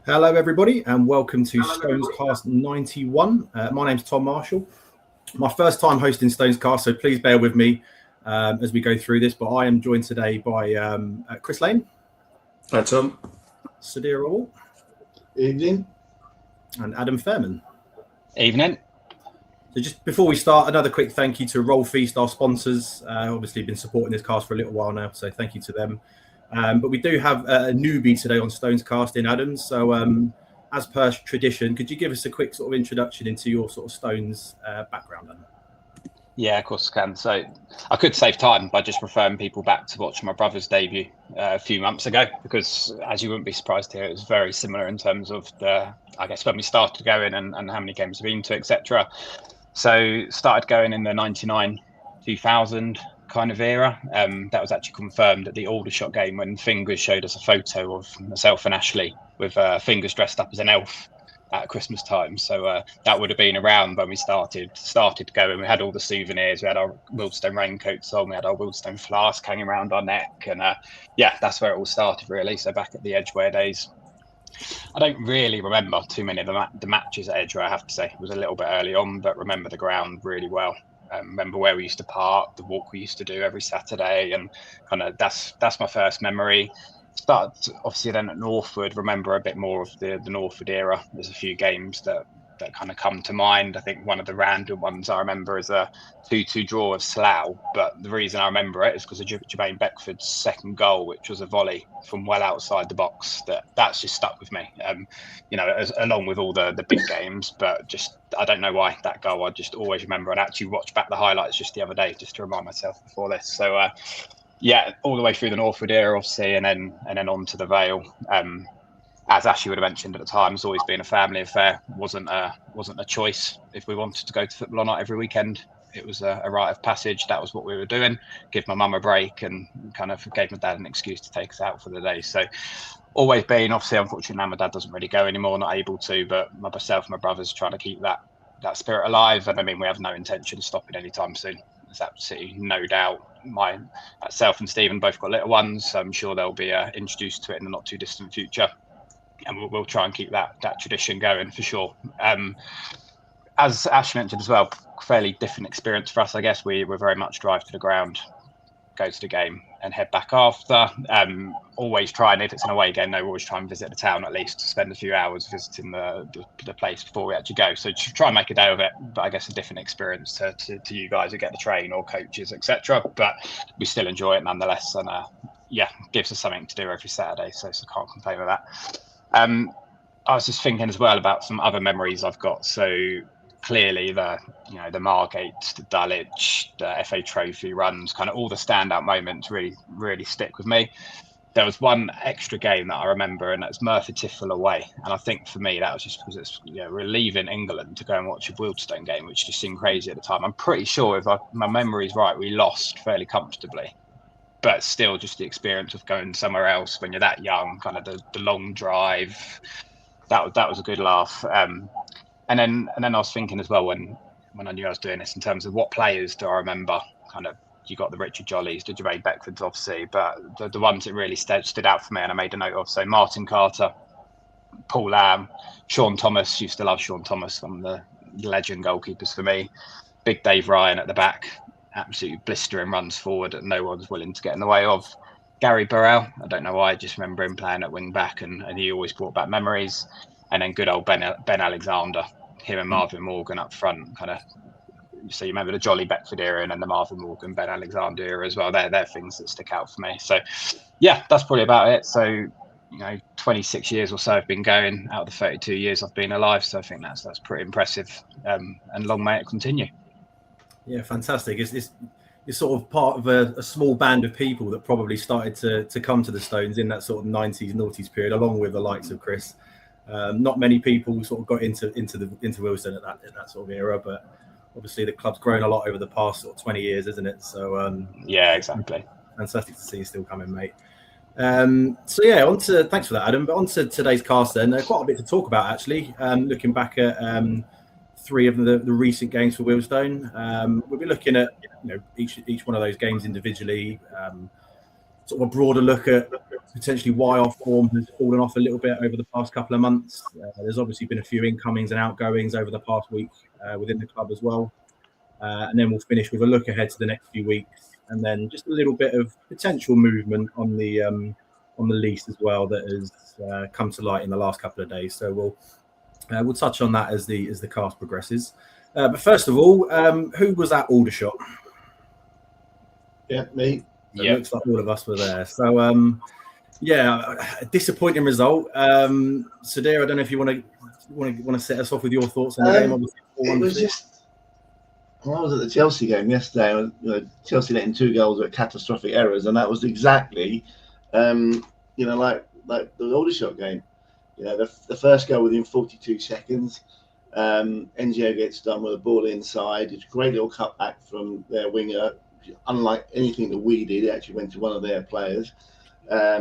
Hello, everybody, and welcome to StonesCast 91. My name's Tom Marshall. My first time hosting StonesCast, so please bear with me as we go through this. But I am joined today by Chris Lane. Hi, Tom. Sudhir Rawal. Evening. And Adam Fairman. Evening. So just before we start, another quick thank you to Roll Feast, our sponsors. Obviously been supporting this cast for a little while now, so thank you to them. But we do have a newbie today on Stonescast in Adams. So as per tradition, could you give us a quick sort of introduction into your sort of Stones background, Adam? Yeah, of course I can. So I could save time by just referring people back to watch my brother's debut a few months ago, because as you wouldn't be surprised to hear, it was very similar in terms of I guess when we started going and how many games we've been to, etc. So started going in the 99, 2000 kind of era. That was actually confirmed at the Aldershot game when Fingers showed us a photo of myself and Ashley with Fingers dressed up as an elf at Christmas time. So that would have been around when we started going. We had all the souvenirs. We had our Wildstone raincoats on. We had our Wildstone flask hanging around our neck. And yeah, that's where it all started, really. So back at the Edgware days. I don't really remember too many of the matches at Edgware, I have to say. It was a little bit early on, but remember the ground really well. Remember where we used to park, the walk we used to do every Saturday, and kind of that's my first memory. Started obviously then at Northwood. Remember a bit more of the Northwood era. There's a few games that kind of come to mind. I think one of the random ones I remember is a 2-2 draw of Slough, but the reason I remember it is because of Jermaine Beckford's second goal, which was a volley from well outside the box. That's just stuck with me, along with all the big games, but just I don't know why that goal I just always remember. And actually watched back the highlights just the other day just to remind myself before this. So yeah, all the way through the Northwood era, obviously, and then on to the Vale. As Ashley would have mentioned at the time, it's always been a family affair. Wasn't a choice if we wanted to go to football or not every weekend. It was a rite of passage. That was what we were doing. Give my mum a break and kind of gave my dad an excuse to take us out for the day. So always been, obviously, unfortunately now my dad doesn't really go anymore, not able to, but myself and my brothers trying to keep that spirit alive. And I mean, we have no intention of stopping anytime soon. There's absolutely no doubt. Myself and Stephen both got little ones, so I'm sure they'll be introduced to it in the not too distant future. And we'll try and keep that tradition going for sure. As Ash mentioned as well, fairly different experience for us, I guess. We're very much drive to the ground, go to the game and head back after. Always try, and if it's an away game, we always try and visit the town at least, to spend a few hours visiting the place before we actually go. So try and make a day of it, but I guess a different experience to you guys who get the train or coaches, etc. But we still enjoy it nonetheless, and yeah, gives us something to do every Saturday, so can't complain with that. I was just thinking as well about some other memories I've got. So clearly the Margate, the Dulwich, the FA Trophy runs, kind of all the standout moments really stick with me. There was one extra game that I remember, and that's Merthyr Tydfil away. And I think for me that was just because we're leaving England to go and watch a Wildstone game, which just seemed crazy at the time. I'm pretty sure, if my memory's right, we lost fairly comfortably. But still, just the experience of going somewhere else when you're that young, kind of the long drive, that was a good laugh. And then I was thinking as well when I knew I was doing this, in terms of what players do I remember. Kind of, you got the Richard Jollies, the Jermaine Beckfords, obviously, but the ones that really stood out for me, and I made a note of. So Martin Carter, Paul Lamb, Sean Thomas. Used to love Sean Thomas, one of the legend goalkeepers for me. Big Dave Ryan at the back. Absolutely blistering runs forward that no one's willing to get in the way of. Gary Burrell, I don't know why, I just remember him playing at wing back, and he always brought back memories. And then good old Ben Alexander, him and Marvin Morgan up front, kind of. So you remember the Jolly Beckford era and then the Marvin Morgan, Ben Alexander era as well. They're things that stick out for me. So yeah, that's probably about it. So 26 years or so I've been going, out of the 32 years I've been alive. So I think that's pretty impressive, and long may it continue. Yeah, fantastic. It's sort of part of a small band of people that probably started to come to the Stones in that sort of 90s, noughties period, along with the likes of Chris. Not many people sort of got into Wilson at that sort of era, but obviously the club's grown a lot over the past sort of 20 years, isn't it? So yeah, exactly. Fantastic to see you still coming, mate. So yeah, thanks for that, Adam. But on to today's cast then. Quite a bit to talk about actually. Looking back at three of the recent games for Wildstone. We'll be looking at each one of those games individually. sort of a broader look at potentially why our form has fallen off a little bit over the past couple of months. There's obviously been a few incomings and outgoings over the past week within the club as well. And then we'll finish with a look ahead to the next few weeks, and then just a little bit of potential movement on the lease as well that has come to light in the last couple of days. So we'll touch on that as the cast progresses. But first of all, who was at Aldershot? Yeah, me. It looks like all of us were there. So a disappointing result. Sudhir, I don't know if you want to set us off with your thoughts on the game. Obviously, it was just. I was at the Chelsea game yesterday. Chelsea letting 2 goals were catastrophic errors, and that was exactly, like the Aldershot game. The first goal within 42 seconds. NGO gets done with a ball inside. It's a great little cutback from their winger. Unlike anything that we did, it actually went to one of their players. I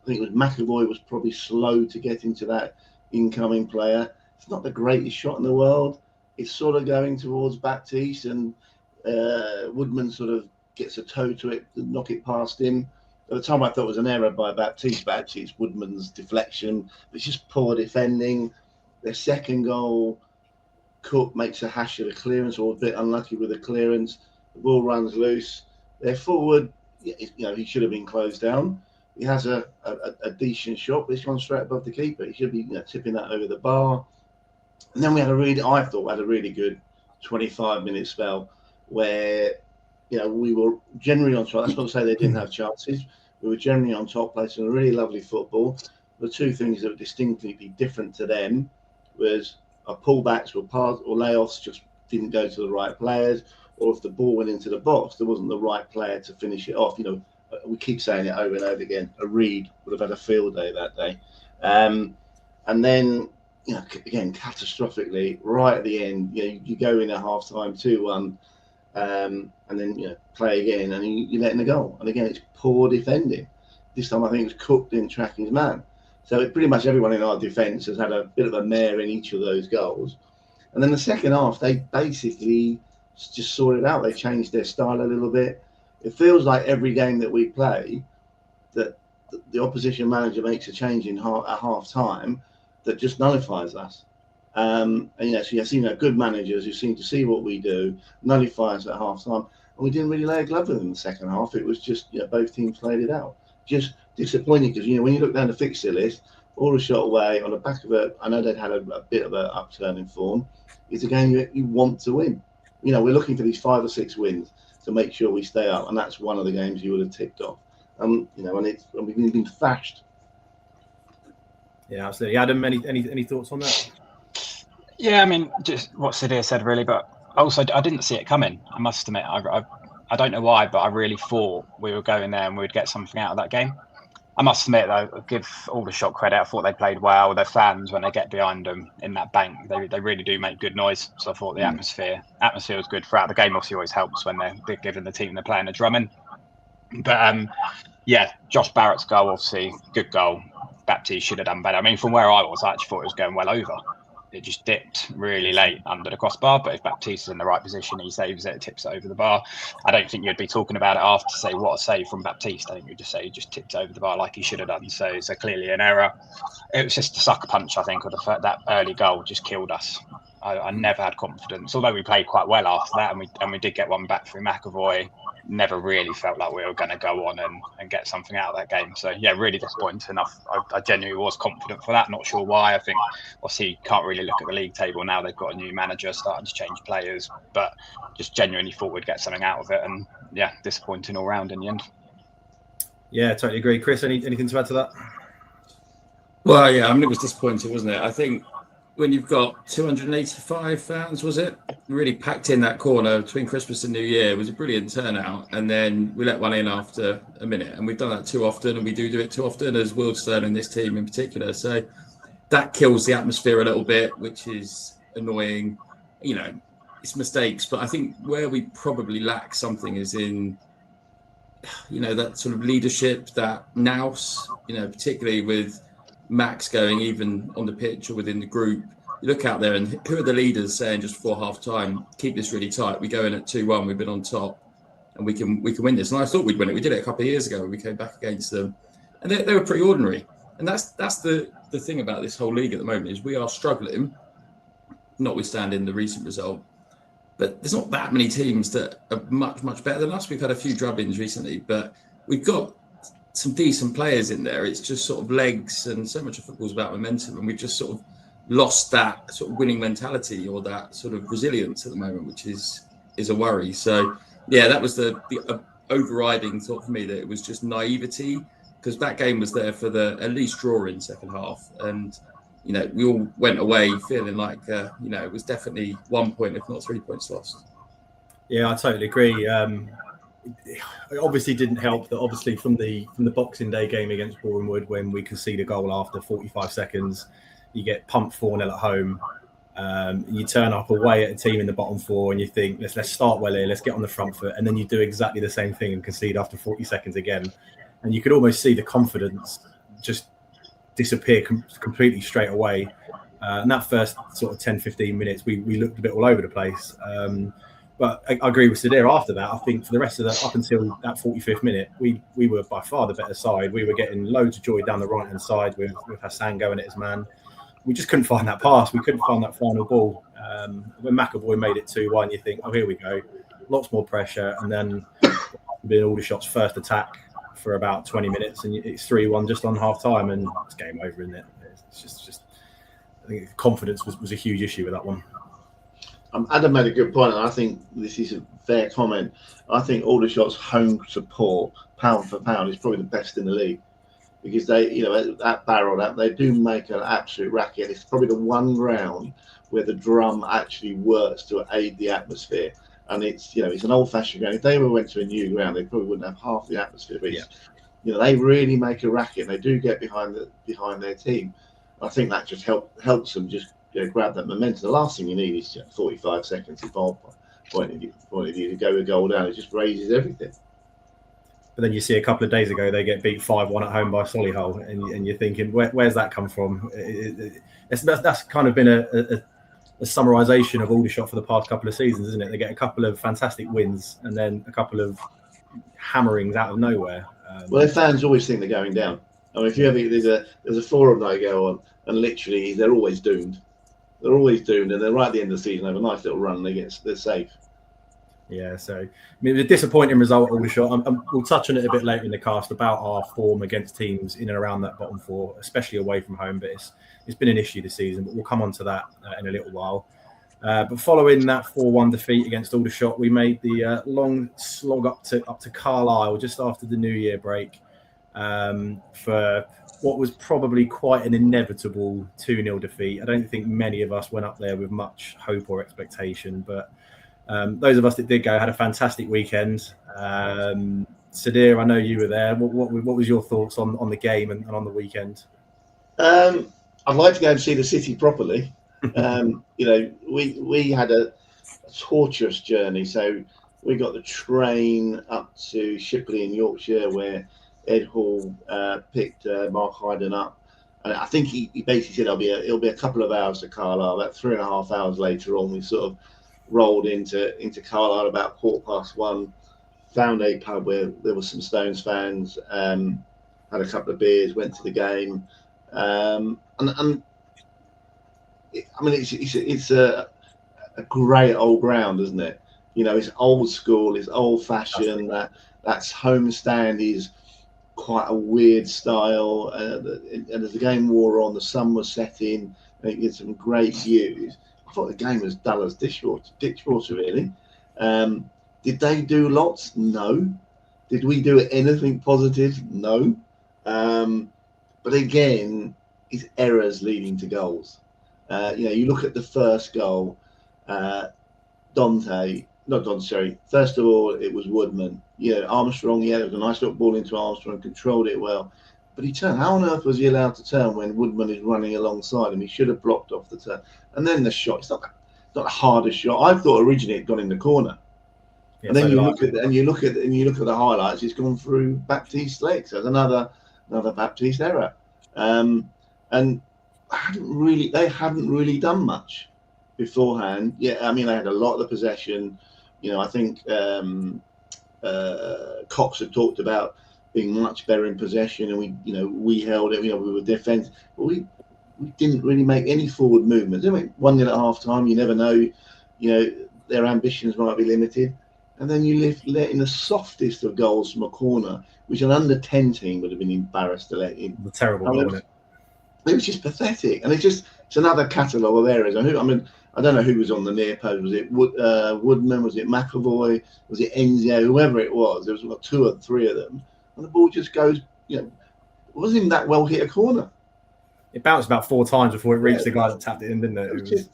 think it was McAvoy was probably slow to get into that incoming player. It's not the greatest shot in the world. It's sort of going towards Baptiste, and Woodman sort of gets a toe to it to knock it past him. At the time, I thought it was an error by Baptiste, but actually it's Woodman's deflection. It's just poor defending. Their second goal, Cook makes a hash of a clearance, or a bit unlucky with the clearance. The ball runs loose. Their forward, he should have been closed down. He has a decent shot, but it's gone straight above the keeper. He should be tipping that over the bar. And then we had a really good 25-minute spell where, we were generally on top. That's not to say they didn't have chances. We were generally on top, playing some really lovely football. The two things that would distinctly be different to them was our pullbacks or layoffs just didn't go to the right players, or if the ball went into the box, there wasn't the right player to finish it off. We keep saying it over and over again. A Reed would have had a field day that day. And then, again, catastrophically, right at the end, you go in at half time 2-1, and then, play again, and you let in a goal. And again, it's poor defending. This time, I think it was Cook didn't track his man. So pretty much everyone in our defence has had a bit of a mare in each of those goals. And then the second half, they basically just sorted it out. They changed their style a little bit. It feels like every game that we play, that the opposition manager makes a change at half time that just nullifies us. So you've seen good managers who seem to see what we do, nullify us at half time. And we didn't really lay a glove with them in the second half. It was just, both teams played it out. Just disappointing because, when you look down the fixture list, Aldershot away on the back of I know they'd had a bit of an upturn in form. It's a game you want to win. We're looking for these 5 or 6 wins to make sure we stay up. And that's one of the games you would have ticked off. And we've been thrashed. Yeah, absolutely. Adam, any thoughts on that? Yeah, I mean, just what Sudhir said, really. But also, I didn't see it coming. I must admit, I don't know why, but I really thought we were going there and we'd get something out of that game. I must admit, though, give Aldershot credit. I thought they played well. Their fans, when they get behind them in that bank, they really do make good noise. So I thought the atmosphere was good throughout the game. Obviously, always helps when they're giving the team they're playing a drumming. But Josh Barrett's goal, obviously, good goal. Baptiste should have done better. I mean, from where I was, I actually thought it was going well over. It just dipped really late under the crossbar. But if Baptiste is in the right position, he saves it, tips it over the bar. I don't think you'd be talking about it after to say what a save from Baptiste. I think you'd just say he just tipped it over the bar like he should have done. So clearly an error. It was just a sucker punch, I think, or that early goal just killed us. I never had confidence, although we played quite well after that, and we did get one back through McAvoy. Never really felt like we were going to go on and get something out of that game. So yeah, really disappointing. I genuinely was confident for that. Not sure why. I think obviously can't really look at the league table now. They've got a new manager starting to change players, but just genuinely thought we'd get something out of it. And yeah, disappointing all round in the end. Yeah, totally agree. Chris, anything to add to that? Well, yeah, I mean, it was disappointing, wasn't it? I think when you've got 285 fans, was it? Really packed in that corner between Christmas and New Year. It was a brilliant turnout. And then we let one in after a minute. And we've done that too often, and we do it too often as Wealdstone and this team in particular. So that kills the atmosphere a little bit, which is annoying. It's mistakes. But I think where we probably lack something is in, that sort of leadership, that nous, particularly with Max going even on the pitch or within the group. You look out there and who are the leaders saying just before half time, keep this really tight. We go in at 2-1, we've been on top. and we can win this. And I thought we'd win it. We did it a couple of years ago when we came back against them, and they were pretty ordinary. And that's the thing about this whole league at the moment is we are struggling, notwithstanding the recent result. But there's not that many teams that are much, much better than us. We've had a few drubbings recently, but we've got some decent players in there. It's just sort of legs, and so much of football is about momentum, and we've just sort of lost that sort of winning mentality or that sort of resilience at the moment, which is a worry. So, yeah, that was the overriding thought for me, that it was just naivety, because that game was there for the at least draw in second half. And, you know, we all went away feeling like, you know, it was definitely 1 point, if not 3 points lost. Yeah, I totally agree. It obviously didn't help that obviously from the Boxing Day game against Bournemouth, when we concede a goal after 45 seconds, you get pumped 4-0 at home. You turn up away at a team in the bottom four and you think, let's start well here, let's get on the front foot. And then you do exactly the same thing and concede after 40 seconds again. And you could almost see the confidence just disappear completely straight away. And that first sort of 10, 15 minutes, we looked a bit all over the place. But I agree with Sudhir after that. I think for the rest of up until that 45th minute, we were by far the better side. We were getting loads of joy down the right-hand side with Hassan going at his man. We just couldn't find that pass. We couldn't find that final ball. When McAvoy made it 2-1, you think, oh, here we go. Lots more pressure. And then being Aldershot's first attack for about 20 minutes, and it's 3-1 just on half-time, and it's game over, isn't it? It's just I think confidence was a huge issue with that one. Adam made a good point, and I think this is a fair comment. I think Aldershot's home support, pound for pound, is probably the best in the league, because they, you know, at Barrow, they do make an absolute racket. It's probably the one ground where the drum actually works to aid the atmosphere, and it's, you know, it's an old-fashioned ground. If they went to a new ground, they probably wouldn't have half the atmosphere. But you know, they really make a racket. They do get behind their team. I think that just helps them just, you know, grab that momentum. The last thing you need is 45 seconds of ball point of view to go a goal down. It just raises everything. But then you see a couple of days ago they get beat 5-1 at home by Solihull, and you're thinking, where's that come from? That's kind of been a summarisation of Aldershot for the past couple of seasons, isn't it? They get a couple of fantastic wins and then a couple of hammerings out of nowhere. Well, their fans always think they're going down. I mean, if you ever there's a forum that I go on, and literally they're always doomed. They're always doomed, and they're right at the end of the season, have a nice little run, and they're safe. Yeah, so I mean, it was a disappointing result at Aldershot. We'll touch on it a bit later in the cast about our form against teams in and around that bottom four, especially away from home. But it's been an issue this season, but we'll come on to that in a little while. But following that 4-1 defeat against Aldershot, we made the long slog up to Carlisle just after the New Year break for what was probably quite an inevitable 2-0 defeat. I don't think many of us went up there with much hope or expectation, but those of us that did go had a fantastic weekend. Sudhir, I know you were there. What was your thoughts on the game and on the weekend? I'd like to go and see the city properly. You know, we had a torturous journey. So we got the train up to Shipley in Yorkshire, where Ed Hall picked Mark Hyden up. And I think he basically said it'll be a couple of hours to Carlisle. About 3.5 hours later on, we sort of rolled into Carlisle about 1:15. Found a pub where there was some Stones fans. Had a couple of beers. Went to the game. I mean, it's a great old ground, isn't it? You know, it's old school. It's old fashioned. That's homestand is quite a weird style. And as the game wore on, the sun was setting. And you get some great views. I thought the game was dull as dishwater, really. Did they do lots? No. Did we do anything positive? No. But again, it's errors leading to goals. You know, you look at the first goal, First of all, it was Woodman. You know, Armstrong, it was a nice little ball into Armstrong, controlled it well. But he turned. How on earth was he allowed to turn when Woodman is running alongside him? He should have blocked off the turn. And then the shot. It's not the hardest shot. I thought originally it had gone in the corner. Yeah, and then you look at the highlights. It's gone through Baptiste's legs. There's another Baptiste error. And they hadn't really done much beforehand. Yeah, I mean, they had a lot of the possession. You know, I think Cox had talked about being much better in possession, and we held it. We were defense, but we didn't really make any forward movements. 1-0 at half time. You never know. Their ambitions might be limited, and then you let in the softest of goals from a corner, which an under 10 team would have been embarrassed to let in. The terrible goal, wasn't it was just pathetic, and it's another catalogue of errors. I don't know who was on the near post. Was it Woodman? Was it McAvoy? Was it Enzio? Whoever it was, there was about 2 or 3 of them, and the ball just goes. It wasn't even that well hit a corner. It bounced about 4 times before it reached the guy that tapped it in, didn't it?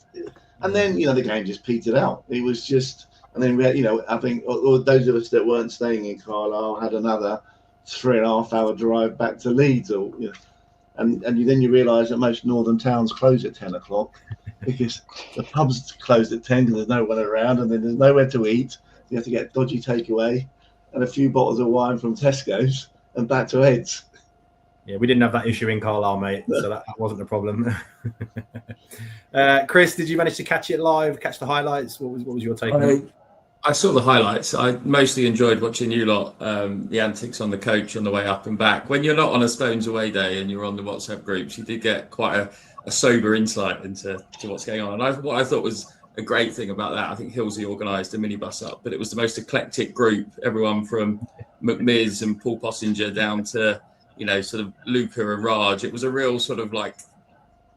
And then the game just petered out. It was just, and then we had, I think those of us that weren't staying in Carlisle had another 3.5 hour drive back to Leeds, and then you realise that most northern towns close at 10 o'clock because the pubs closed at 10 because there's no one around, and then there's nowhere to eat. You have to get dodgy takeaway and a few bottles of wine from Tesco's and back to Ed's. Yeah, we didn't have that issue in Carlisle, mate, so that wasn't a problem. Chris, did you manage to catch it live, catch the highlights? What was your take on it? I saw the highlights. I mostly enjoyed watching you lot, the antics on the coach on the way up and back. When you're not on a Stones away day and you're on the WhatsApp groups, you did get quite a sober insight into what's going on. And what I thought was a great thing about that, I think Hillsey organised a minibus up, but it was the most eclectic group. Everyone from McMiz and Paul Possinger down to sort of Luca and Raj. It was a real sort of like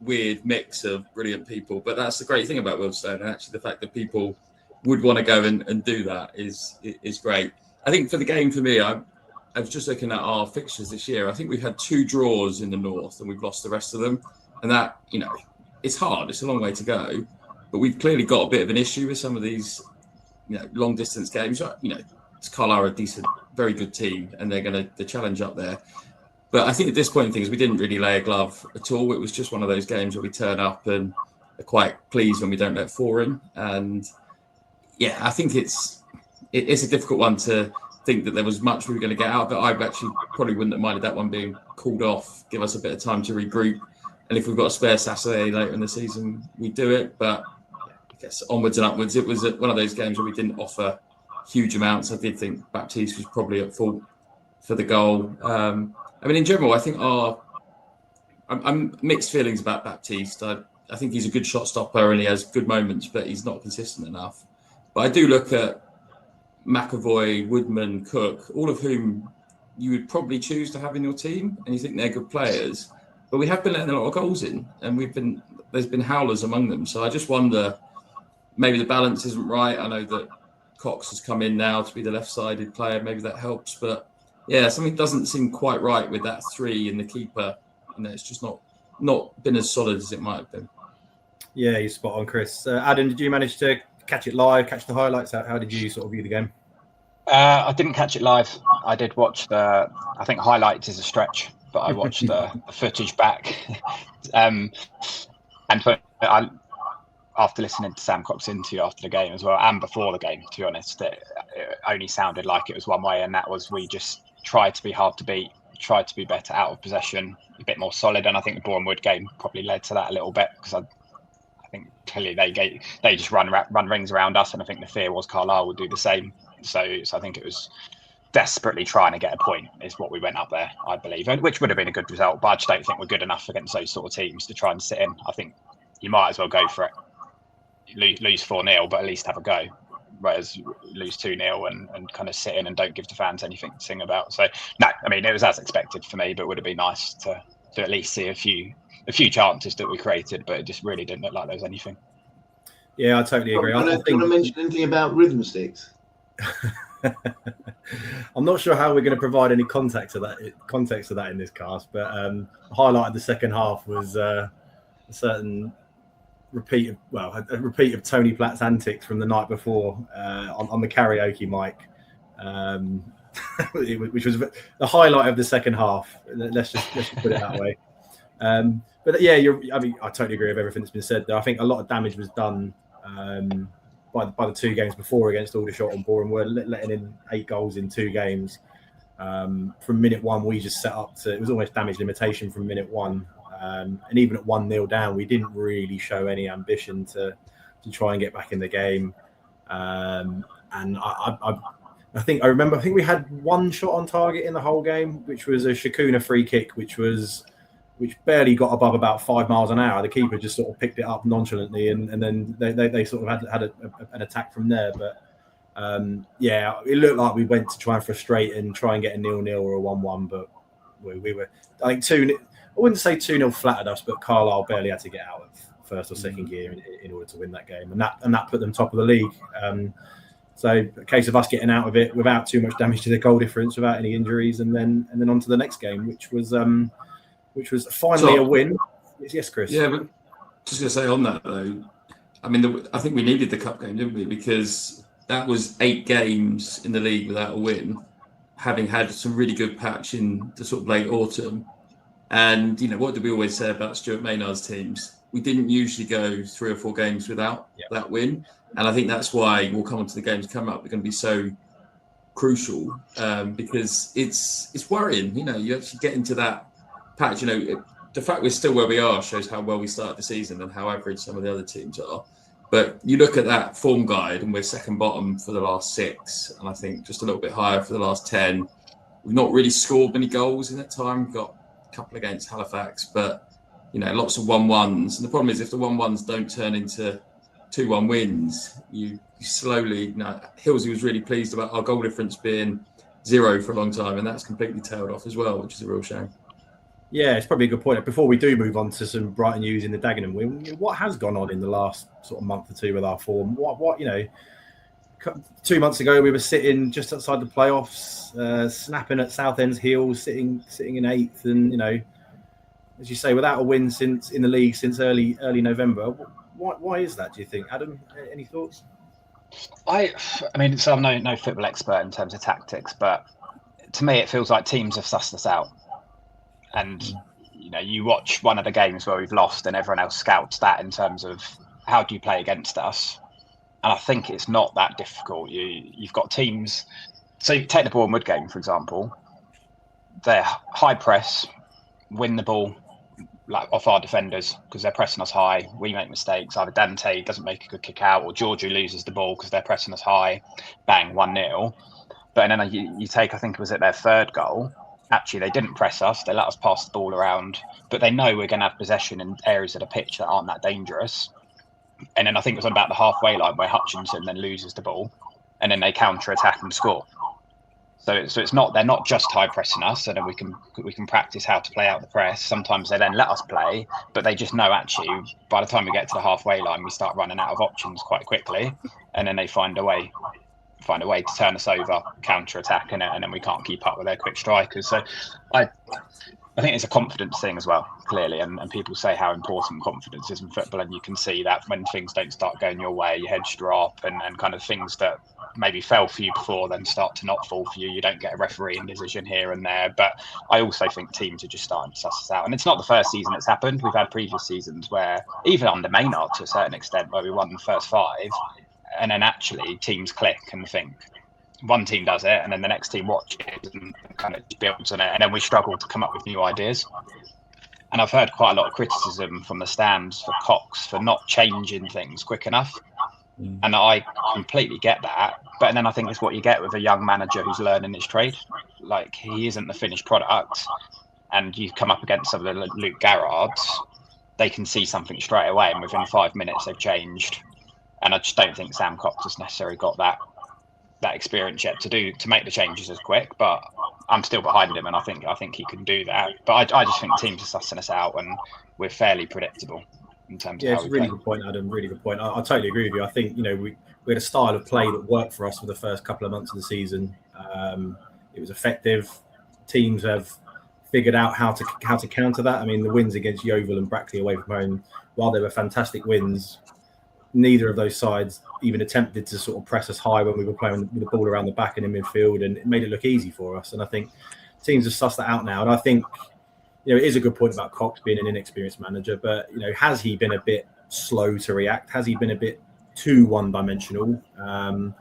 weird mix of brilliant people. But that's the great thing about Wealdstone, and actually the fact that people would want to go and do that is great. I think for the game, for me, I was just looking at our fixtures this year. I think we've had 2 draws in the north and we've lost the rest of them. And that, it's hard. It's a long way to go. But we've clearly got a bit of an issue with some of these, long distance games. Carlisle are a decent, very good team, and they're going to challenge up there. But I think at this point in things, we didn't really lay a glove at all. It was just one of those games where we turn up and are quite pleased when we don't let 4 in. And yeah, I think it's a difficult one to think that there was much we were going to get out. But I actually probably wouldn't have minded that one being called off, give us a bit of time to regroup. And if we've got a spare Saturday later in the season, we do it. But I guess onwards and upwards, it was one of those games where we didn't offer huge amounts. I did think Baptiste was probably at fault for the goal. In general, I think I'm mixed feelings about Baptiste. I think he's a good shot stopper and he has good moments, but he's not consistent enough. But I do look at McAvoy, Woodman, Cook, all of whom you would probably choose to have in your team, and you think they're good players. But we have been letting a lot of goals in, and there's been howlers among them. So I just wonder, maybe the balance isn't right. I know that Cox has come in now to be the left-sided player. Maybe that helps, but yeah, something doesn't seem quite right with that 3 and the keeper. It's just not been as solid as it might have been. Yeah, you're spot on, Chris. Adam, did you manage to catch it live, catch the highlights? How did you sort of view the game? I didn't catch it live. I did watch I think highlights is a stretch, but I watched the footage back. After listening to Sam Cox's interview after the game as well, and before the game, to be honest, it only sounded like it was one way, and that was we just tried to be hard to beat, tried to be better out of possession, a bit more solid, and I think the Bournemouth game probably led to that a little bit, because I think clearly they just run rings around us, and I think the fear was Carlisle would do the same. So I think it was desperately trying to get a point is what we went up there, I believe, which would have been a good result, but I just don't think we're good enough against those sort of teams to try and sit in. I think you might as well go for it. Lose 4-0, but at least have a go, whereas lose 2-0 and kind of sit in and don't give the fans anything to sing about. So no, it was as expected for me, but it would have been nice to at least see a few chances that we created, but it just really didn't look like there was anything. Yeah, I totally agree. I think you want to mention anything about rhythm sticks? I'm not sure how we're going to provide any context of that in this cast, but the highlight of the second half was a certain repeat of Tony Platt's antics from the night before on the karaoke mic, which was the highlight of the second half. Let's just put it that way. But yeah, I totally agree with everything that's been said there. I think a lot of damage was done by the 2 games before against Aldershot and Bournemouth. We're letting in 8 goals in 2 games. From minute 1, we just set up to, it was almost damage limitation from minute 1. And even at 1-0 down, we didn't really show any ambition to try and get back in the game. And I think we had one shot on target in the whole game, which was a Shakuna free kick, which barely got above about 5 miles an hour. The keeper just sort of picked it up nonchalantly, and then they sort of had an attack from there. But it looked like we went to try and frustrate and try and get a 0-0 or a 1-1, but we were, I think, 2-0. I wouldn't say 2-0 flattered us, but Carlisle barely had to get out of first or second gear in order to win that game, and that put them top of the league. So a case of us getting out of it without too much damage to the goal difference, without any injuries, and then on to the next game, which was finally a win. Yes, Chris. Yeah, but just going to say on that though, I mean, I think we needed the cup game, didn't we? Because that was 8 games in the league without a win, having had some really good patch in the sort of late autumn. And, what did we always say about Stuart Maynard's teams? We didn't usually go 3 or 4 games without that win. And I think that's why we'll come on to the games coming up. They're going to be so crucial because it's worrying. You actually get into that patch. The fact we're still where we are shows how well we started the season and how average some of the other teams are. But you look at that form guide and we're second bottom for the last 6, and I think just a little bit higher for the last 10. We've not really scored many goals in that time. We've got a couple against Halifax, but lots of 1-1s. And the problem is if the 1-1s don't turn into 2-1 wins, you slowly. Hillsey was really pleased about our goal difference being 0 for a long time, and that's completely tailed off as well, which is a real shame. Yeah, it's probably a good point. Before we do move on to some brighter news in the Dagenham win, what has gone on in the last sort of month or two with our form? What 2 months ago we were sitting just outside the playoffs, snapping at Southend's heels, sitting in 8th, and as you say, without a win in the league since early November. Why is that, do you think, Adam? Any thoughts? I mean, so I'm no football expert in terms of tactics, but to me it feels like teams have sussed us out. And, you watch one of the games where we've lost and everyone else scouts that in terms of how do you play against us? And I think it's not that difficult. You've got teams. So you take the Bournemouth game, for example. They're high press, win the ball like off our defenders because they're pressing us high. We make mistakes. Either Dante doesn't make a good kick out or Georgiou loses the ball because they're pressing us high. Bang, 1-0. But then you take, I think it was at their 3rd goal. Actually, they didn't press us. They let us pass the ball around, but they know we're going to have possession in areas of the pitch that aren't that dangerous. And then I think it was on about the halfway line where Hutchinson then loses the ball, and then they counter-attack and score. So it's not, they're not just high pressing us, so then we can practice how to play out the press. Sometimes they then let us play, but they just know actually by the time we get to the halfway line, we start running out of options quite quickly, and then they find a way to turn us over, counter-attack, and then we can't keep up with their quick strikers. So I think it's a confidence thing as well, clearly, and people say how important confidence is in football, and you can see that when things don't start going your way, your heads drop, and kind of things that maybe fell for you before then start to not fall for you. You don't get a refereeing decision here and there. But I also think teams are just starting to suss us out. And it's not the first season it's happened. We've had previous seasons where, even under Maynard to a certain extent, where we won the first 5, and then actually teams click and think. One team does it, and then the next team watches and kind of builds on it, and then we struggle to come up with new ideas. And I've heard quite a lot of criticism from the stands for Cox for not changing things quick enough. And I completely get that. But then I think it's what you get with a young manager who's learning his trade. Like, he isn't the finished product. And you come up against some of the Luke Garrards, they can see something straight away, and within 5 minutes they've changed. And I just don't think Sam Cox has necessarily got that experience yet to make the changes as quick. But I'm still behind him, and I think he can do that. But I just think teams are sussing us out, and we're fairly predictable in terms of how we play. It's a really good point, Adam. Really good point. I totally agree with you. I think we had a style of play that worked for us for the first couple of months of the season. It was effective. Teams have figured out how to counter that. I mean, the wins against Yeovil and Brackley away from home, while they were fantastic wins, neither of those sides even attempted to sort of press us high when we were playing with the ball around the back and in midfield, and it made it look easy for us. And I think teams have sussed that out now. And I think, it is a good point about Cox being an inexperienced manager, but, has he been a bit slow to react? Has he been a bit too one-dimensional? And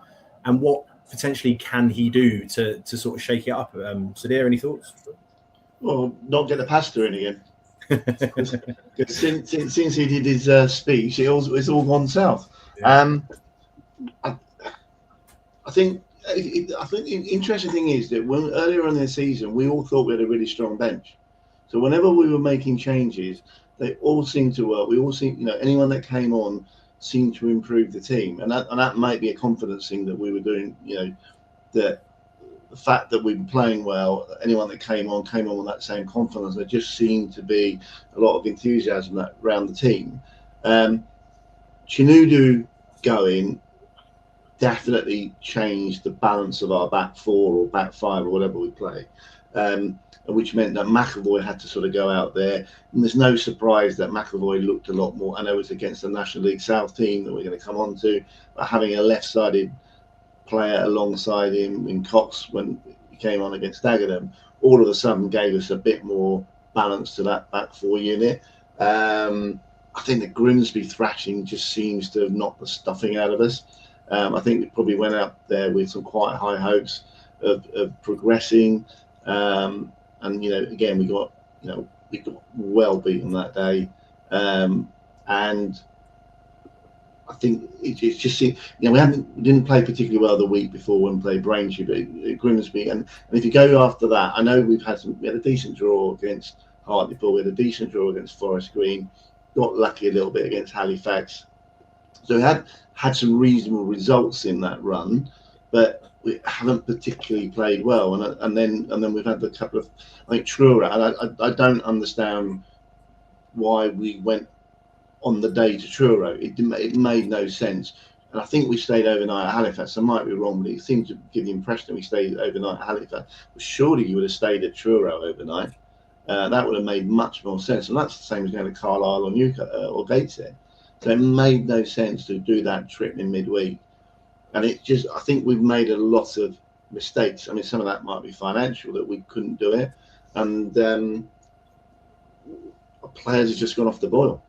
what potentially can he do to sort of shake it up? Sudhir, any thoughts? Well, not get the pasta in again. Since he did his speech, it's all gone south. Yeah. I think I think the interesting thing is that when earlier in the season, we all thought we had a really strong bench. So whenever we were making changes, they all seemed to work. We all seemed, anyone that came on seemed to improve the team, and that might be a confidence thing that we were doing. That the fact that we were playing well, anyone that came on with that same confidence. There just seemed to be a lot of enthusiasm around the team. Chinedu going definitely changed the balance of our back four or back five or whatever we play, which meant that McAvoy had to sort of go out there. And there's no surprise that McAvoy looked a lot more. I know it's against the National League South team that we're going to come on to, but having a left-sided player alongside him in Cox when he came on against Dagenham, all of a sudden gave us a bit more balance to that back four unit. I think the Grimsby thrashing just seems to have knocked the stuffing out of us. I think we probably went up there with some quite high hopes of progressing. And again, we got well beaten that day. And I think it's just we didn't play particularly well the week before when we played Braintree, but Grimsby. And if you go after that, I know we had a decent draw against Hartlepool, we had a decent draw against Forest Green, got lucky a little bit against Halifax. So we had some reasonable results in that run, but we haven't particularly played well. And then we've had a couple of, I think, Truro. And I don't understand why we went on the day to Truro. It made no sense. And I think we stayed overnight at Halifax. I might be wrong, but it seemed to give the impression that we stayed overnight at Halifax. But surely you would have stayed at Truro overnight. That would have made much more sense. And that's the same as going to Carlisle or Newcastle or Gateshead. So it made no sense to do that trip in midweek. And I think we've made a lot of mistakes. I mean, some of that might be financial, that we couldn't do it. And our players have just gone off the boil.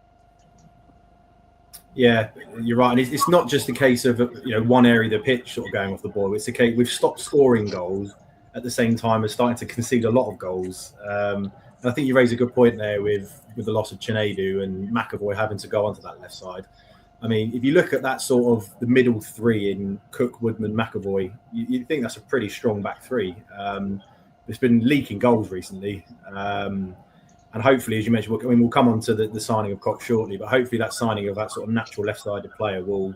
Yeah, you're right. And it's not just a case of, one area of the pitch sort of going off the boil. It's a case we've stopped scoring goals at the same time as starting to concede a lot of goals. And I think you raise a good point there with the loss of Chinedu and McAvoy having to go onto that left side. I mean, if you look at that sort of the middle three in Cook, Woodman, McAvoy, you think that's a pretty strong back three. It's been leaking goals recently. And hopefully, as you mentioned, we'll come on to the signing of Cox shortly, but hopefully that signing of that sort of natural left-sided player will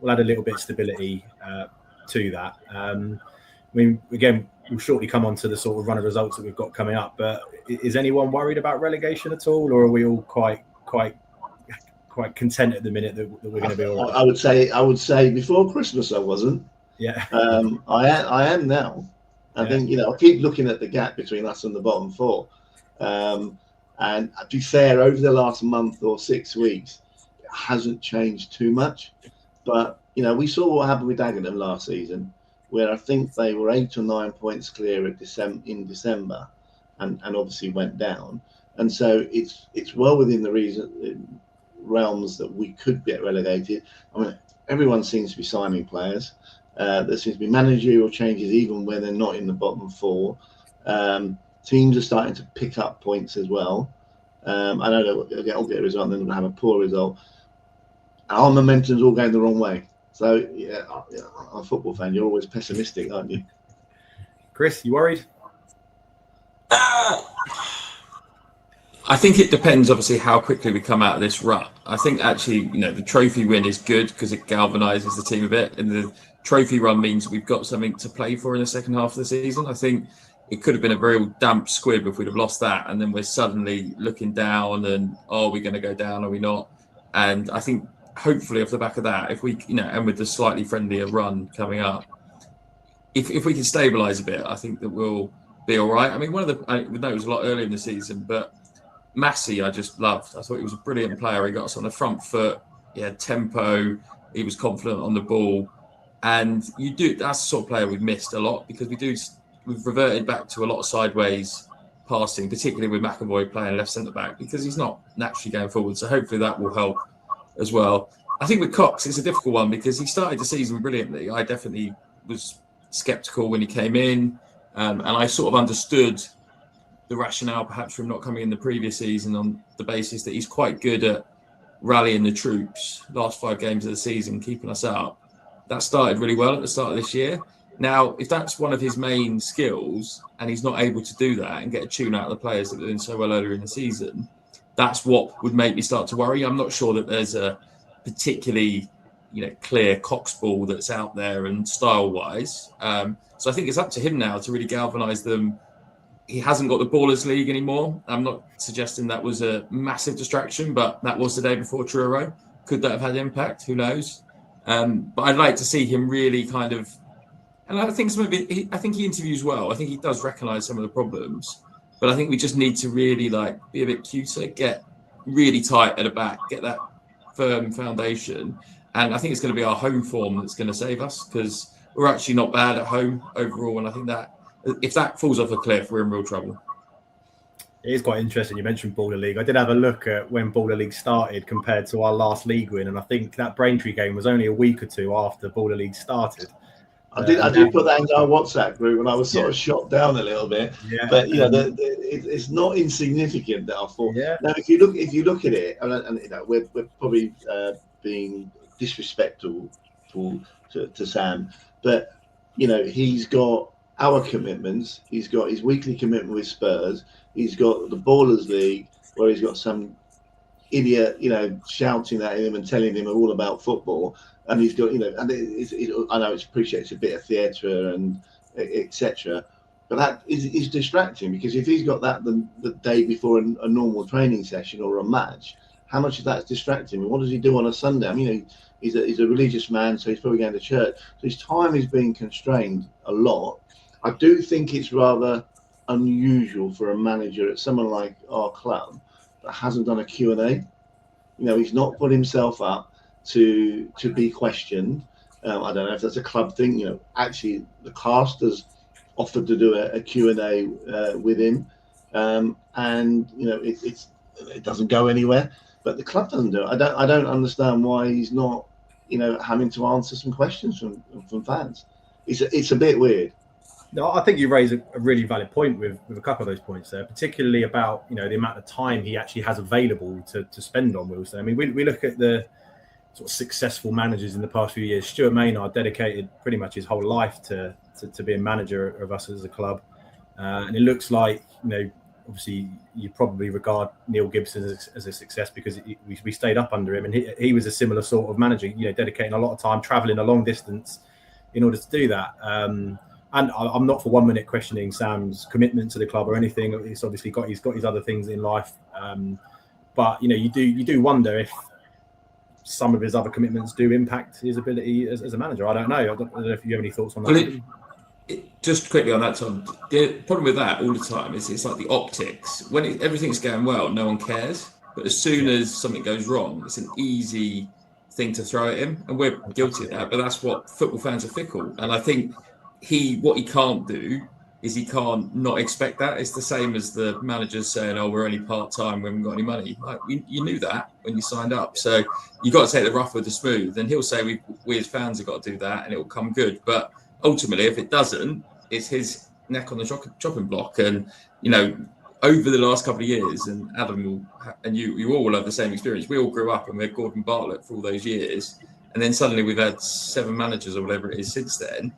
add a little bit of stability to that. Again, we'll shortly come on to the sort of run of results that we've got coming up, but is anyone worried about relegation at all, or are we all quite content at the minute that we're going to be all right? I would say before Christmas I wasn't. Yeah. I am now. I think I keep looking at the gap between us and the bottom four. And to be fair, over the last month or 6 weeks, it hasn't changed too much. But we saw what happened with Dagenham last season, where I think they were 8 or 9 points clear in December, and obviously went down. And so it's well within the realms that we could get relegated. I mean, everyone seems to be signing players. There seems to be managerial changes even when they're not in the bottom four. Teams are starting to pick up points as well. I know they'll get a result and then they'll have a poor result. Our momentum's all going the wrong way. So, I'm a football fan. You're always pessimistic, aren't you? Chris, you worried? I think it depends, obviously, how quickly we come out of this rut. I think actually, the trophy win is good because it galvanises the team a bit. And the trophy run means we've got something to play for in the second half of the season. I think it could have been a very damp squib if we'd have lost that. And then we're suddenly looking down and, are we going to go down? Are we not? And I think hopefully off the back of that, if we, and with the slightly friendlier run coming up, if we can stabilise a bit, I think that we'll be all right. I mean, I know it was a lot earlier in the season, but Massey, I just loved. I thought he was a brilliant player. He got us on the front foot. He had tempo. He was confident on the ball. And that's the sort of player we've missed a lot because we've reverted back to a lot of sideways passing, particularly with McAvoy playing left centre back because he's not naturally going forward. So hopefully that will help as well. I think with Cox, it's a difficult one because he started the season brilliantly. I definitely was sceptical when he came in, and I sort of understood the rationale perhaps for him not coming in the previous season on the basis that he's quite good at rallying the troops last 5 games of the season, keeping us up. That started really well at the start of this year. Now, if that's one of his main skills and he's not able to do that and get a tune out of the players that were doing so well earlier in the season, that's what would make me start to worry. I'm not sure that there's a particularly clear Cox ball that's out there and style-wise. So I think it's up to him now to really galvanise them. He hasn't got the Ballers League anymore. I'm not suggesting that was a massive distraction, but that was the day before Truro. Could that have had impact? Who knows? But I'd like to see him really kind of, and I think I think he interviews well. I think he does recognise some of the problems, but I think we just need to really be a bit cuter, get really tight at the back, get that firm foundation. And I think it's going to be our home form that's going to save us, because we're actually not bad at home overall. And I think that if that falls off a cliff, we're in real trouble. It is quite interesting. You mentioned Baller League. I did have a look at when Baller League started compared to our last league win, and I think that Braintree game was only a week or two after Baller League started. I did put that into our WhatsApp group, and I was sort of shot down a little bit. Yeah. But it's not insignificant that I thought. Yeah. Now, if you look at it, and we're probably being disrespectful to Sam, but he's got our commitments. He's got his weekly commitment with Spurs. He's got the Ballers League, where he's got some idiot, shouting at him and telling him all about football. And he's got, and I know it's appreciated, it's a bit of theatre and etc. But that is distracting, because if he's got that the day before a normal training session or a match, how much of that's distracting? And what does he do on a Sunday? I mean, he's a religious man, so he's probably going to church. So his time is being constrained a lot. I do think it's rather unusual for a manager at someone like our club that hasn't done a Q&A. He's not put himself up to be questioned. I don't know if that's a club thing. Actually, the cast has offered to do a Q&A with him, and it doesn't go anywhere. But the club doesn't do it. I don't understand why he's not, having to answer some questions from fans. It's a bit weird. No, I think you raise a really valid point with a couple of those points there, particularly about the amount of time he actually has available to spend on Wilson. I mean, we look at the sort of successful managers in the past few years. Stuart Maynard dedicated pretty much his whole life to being manager of us as a club, and it looks like obviously you probably regard Neil Gibson as a success because we stayed up under him, and he was a similar sort of manager, dedicating a lot of time, travelling a long distance in order to do that. And I'm not for 1 minute questioning Sam's commitment to the club or anything. He's obviously got his other things in life, but you do wonder if some of his other commitments do impact his ability as a manager. I don't know. I don't know if you have any thoughts on that. Just quickly on that, Tom. The problem with that all the time is it's like the optics. When everything's going well, no one cares. But as soon as something goes wrong, it's an easy thing to throw at him, and we're guilty of that. But that's what football fans are fickle, and I think what he can't do is he can't not expect that. It's the same as the managers saying, "Oh, we're only part-time, we haven't got any money." Like, you knew that when you signed up, so you got to take the rough with the smooth. And he'll say we as fans have got to do that, and it will come good. But ultimately, if it doesn't, it's his neck on the chopping block. And over the last couple of years, and Adam and you all will have the same experience. We all grew up and we had Gordon Bartlett for all those years, and then suddenly we've had 7 managers or whatever it is since then.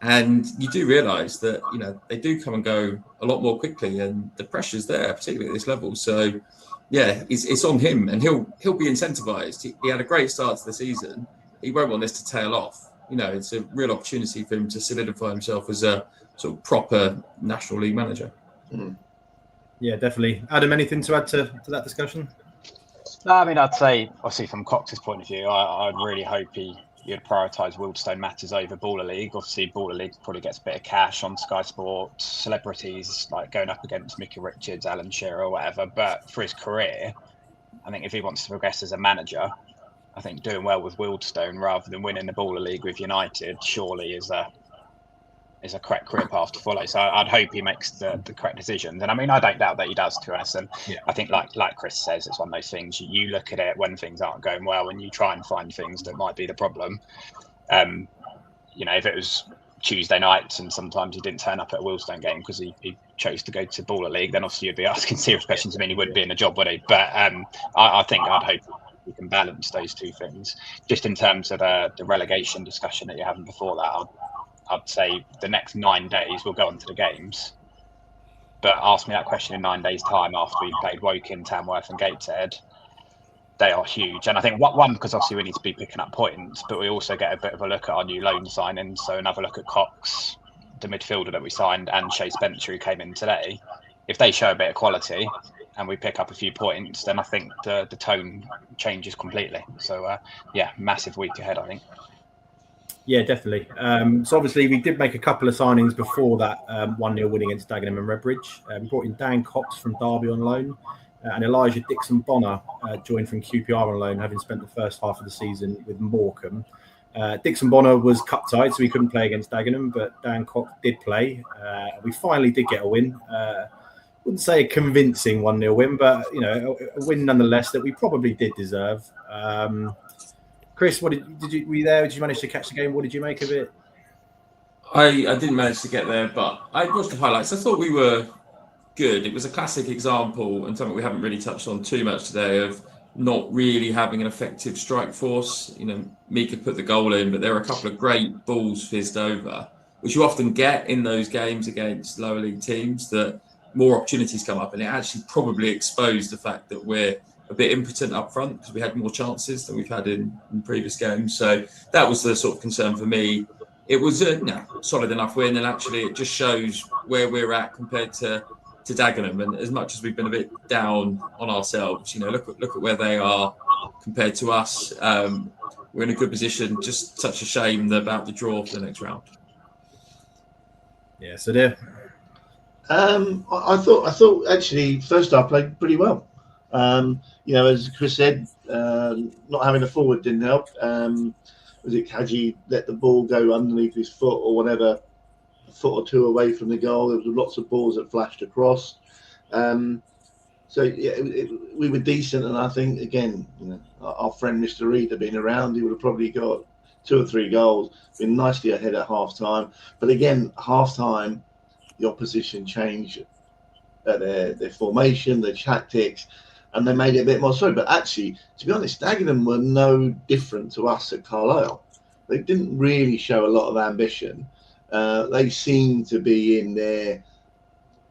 And you do realise that they do come and go a lot more quickly, and the pressure's there, particularly at this level. So, yeah, it's on him, and he'll be incentivised. He had a great start to the season. He won't want this to tail off. It's a real opportunity for him to solidify himself as a sort of proper National League manager. Mm. Yeah, definitely. Adam, anything to add to that discussion? No, I mean, I'd say, obviously, from Cox's point of view, I'd really hope you'd prioritise Wealdstone matters over Baller League. Obviously, Baller League probably gets a bit of cash on Sky Sports, celebrities like going up against Mickey Richards, Alan Shearer, or whatever. But for his career, I think if he wants to progress as a manager, I think doing well with Wealdstone rather than winning the Baller League with United surely is a correct career path to follow. So I'd hope he makes the correct decisions. And I mean, I don't doubt that he does, to us. And yeah. I think like Chris says, it's one of those things you look at it when things aren't going well and you try and find things that might be the problem. If it was Tuesday nights and sometimes he didn't turn up at a Wealdstone game because he chose to go to Baller League, then obviously you'd be asking serious questions. I mean, he would be in a job, would he? But I think I'd hope we can balance those two things. Just in terms of the relegation discussion that you're having before that, I'd say the next 9 days we'll go on to the games. But ask me that question in 9 days' time after we've played Woking, Tamworth and Gateshead. They are huge. And I think one, because obviously we need to be picking up points, but we also get a bit of a look at our new loan signings. So another look at Cox, the midfielder that we signed, and Shea Spencer, who came in today. If they show a bit of quality and we pick up a few points, then I think the tone changes completely. So, massive week ahead, I think. Yeah, definitely. So obviously we did make a couple of signings before that 1-0 win against Dagenham and Redbridge. We brought in Dan Cox from Derby on loan, and Elijah Dixon-Bonner joined from QPR on loan, having spent the first half of the season with Morecambe. Dixon-Bonner was cup-tied, so he couldn't play against Dagenham, but Dan Cox did play. We finally did get a win. Wouldn't say a convincing 1-0 win, but a win nonetheless that we probably did deserve. Chris, were you there? Did you manage to catch the game? What did you make of it? I didn't manage to get there, but I watched the highlights. I thought we were good. It was a classic example, and something we haven't really touched on too much today, of not really having an effective strike force. Mika put the goal in, but there were a couple of great balls fizzed over, which you often get in those games against lower league teams, that more opportunities come up, and it actually probably exposed the fact that we're a bit impotent up front because we had more chances than we've had in previous games. So that was the sort of concern for me. It was a solid enough win, and actually it just shows where we're at compared to Dagenham. And as much as we've been a bit down on ourselves, look at where they are compared to us. We're in a good position. Just such a shame about the draw for the next round. Yeah, so there. I thought actually first half played pretty well. As Chris said, not having a forward didn't help. Was it Kaji let the ball go underneath his foot or whatever, a foot or two away from the goal? There was lots of balls that flashed across. We were decent, and I think again, our friend Mr. Reed had been around. He would have probably got 2 or 3 goals. Been nicely ahead at half time, but again, half time. The opposition changed their formation, their tactics, and they made it a bit more solid. But actually, to be honest, Dagenham were no different to us at Carlisle. They didn't really show a lot of ambition. They seemed to be in there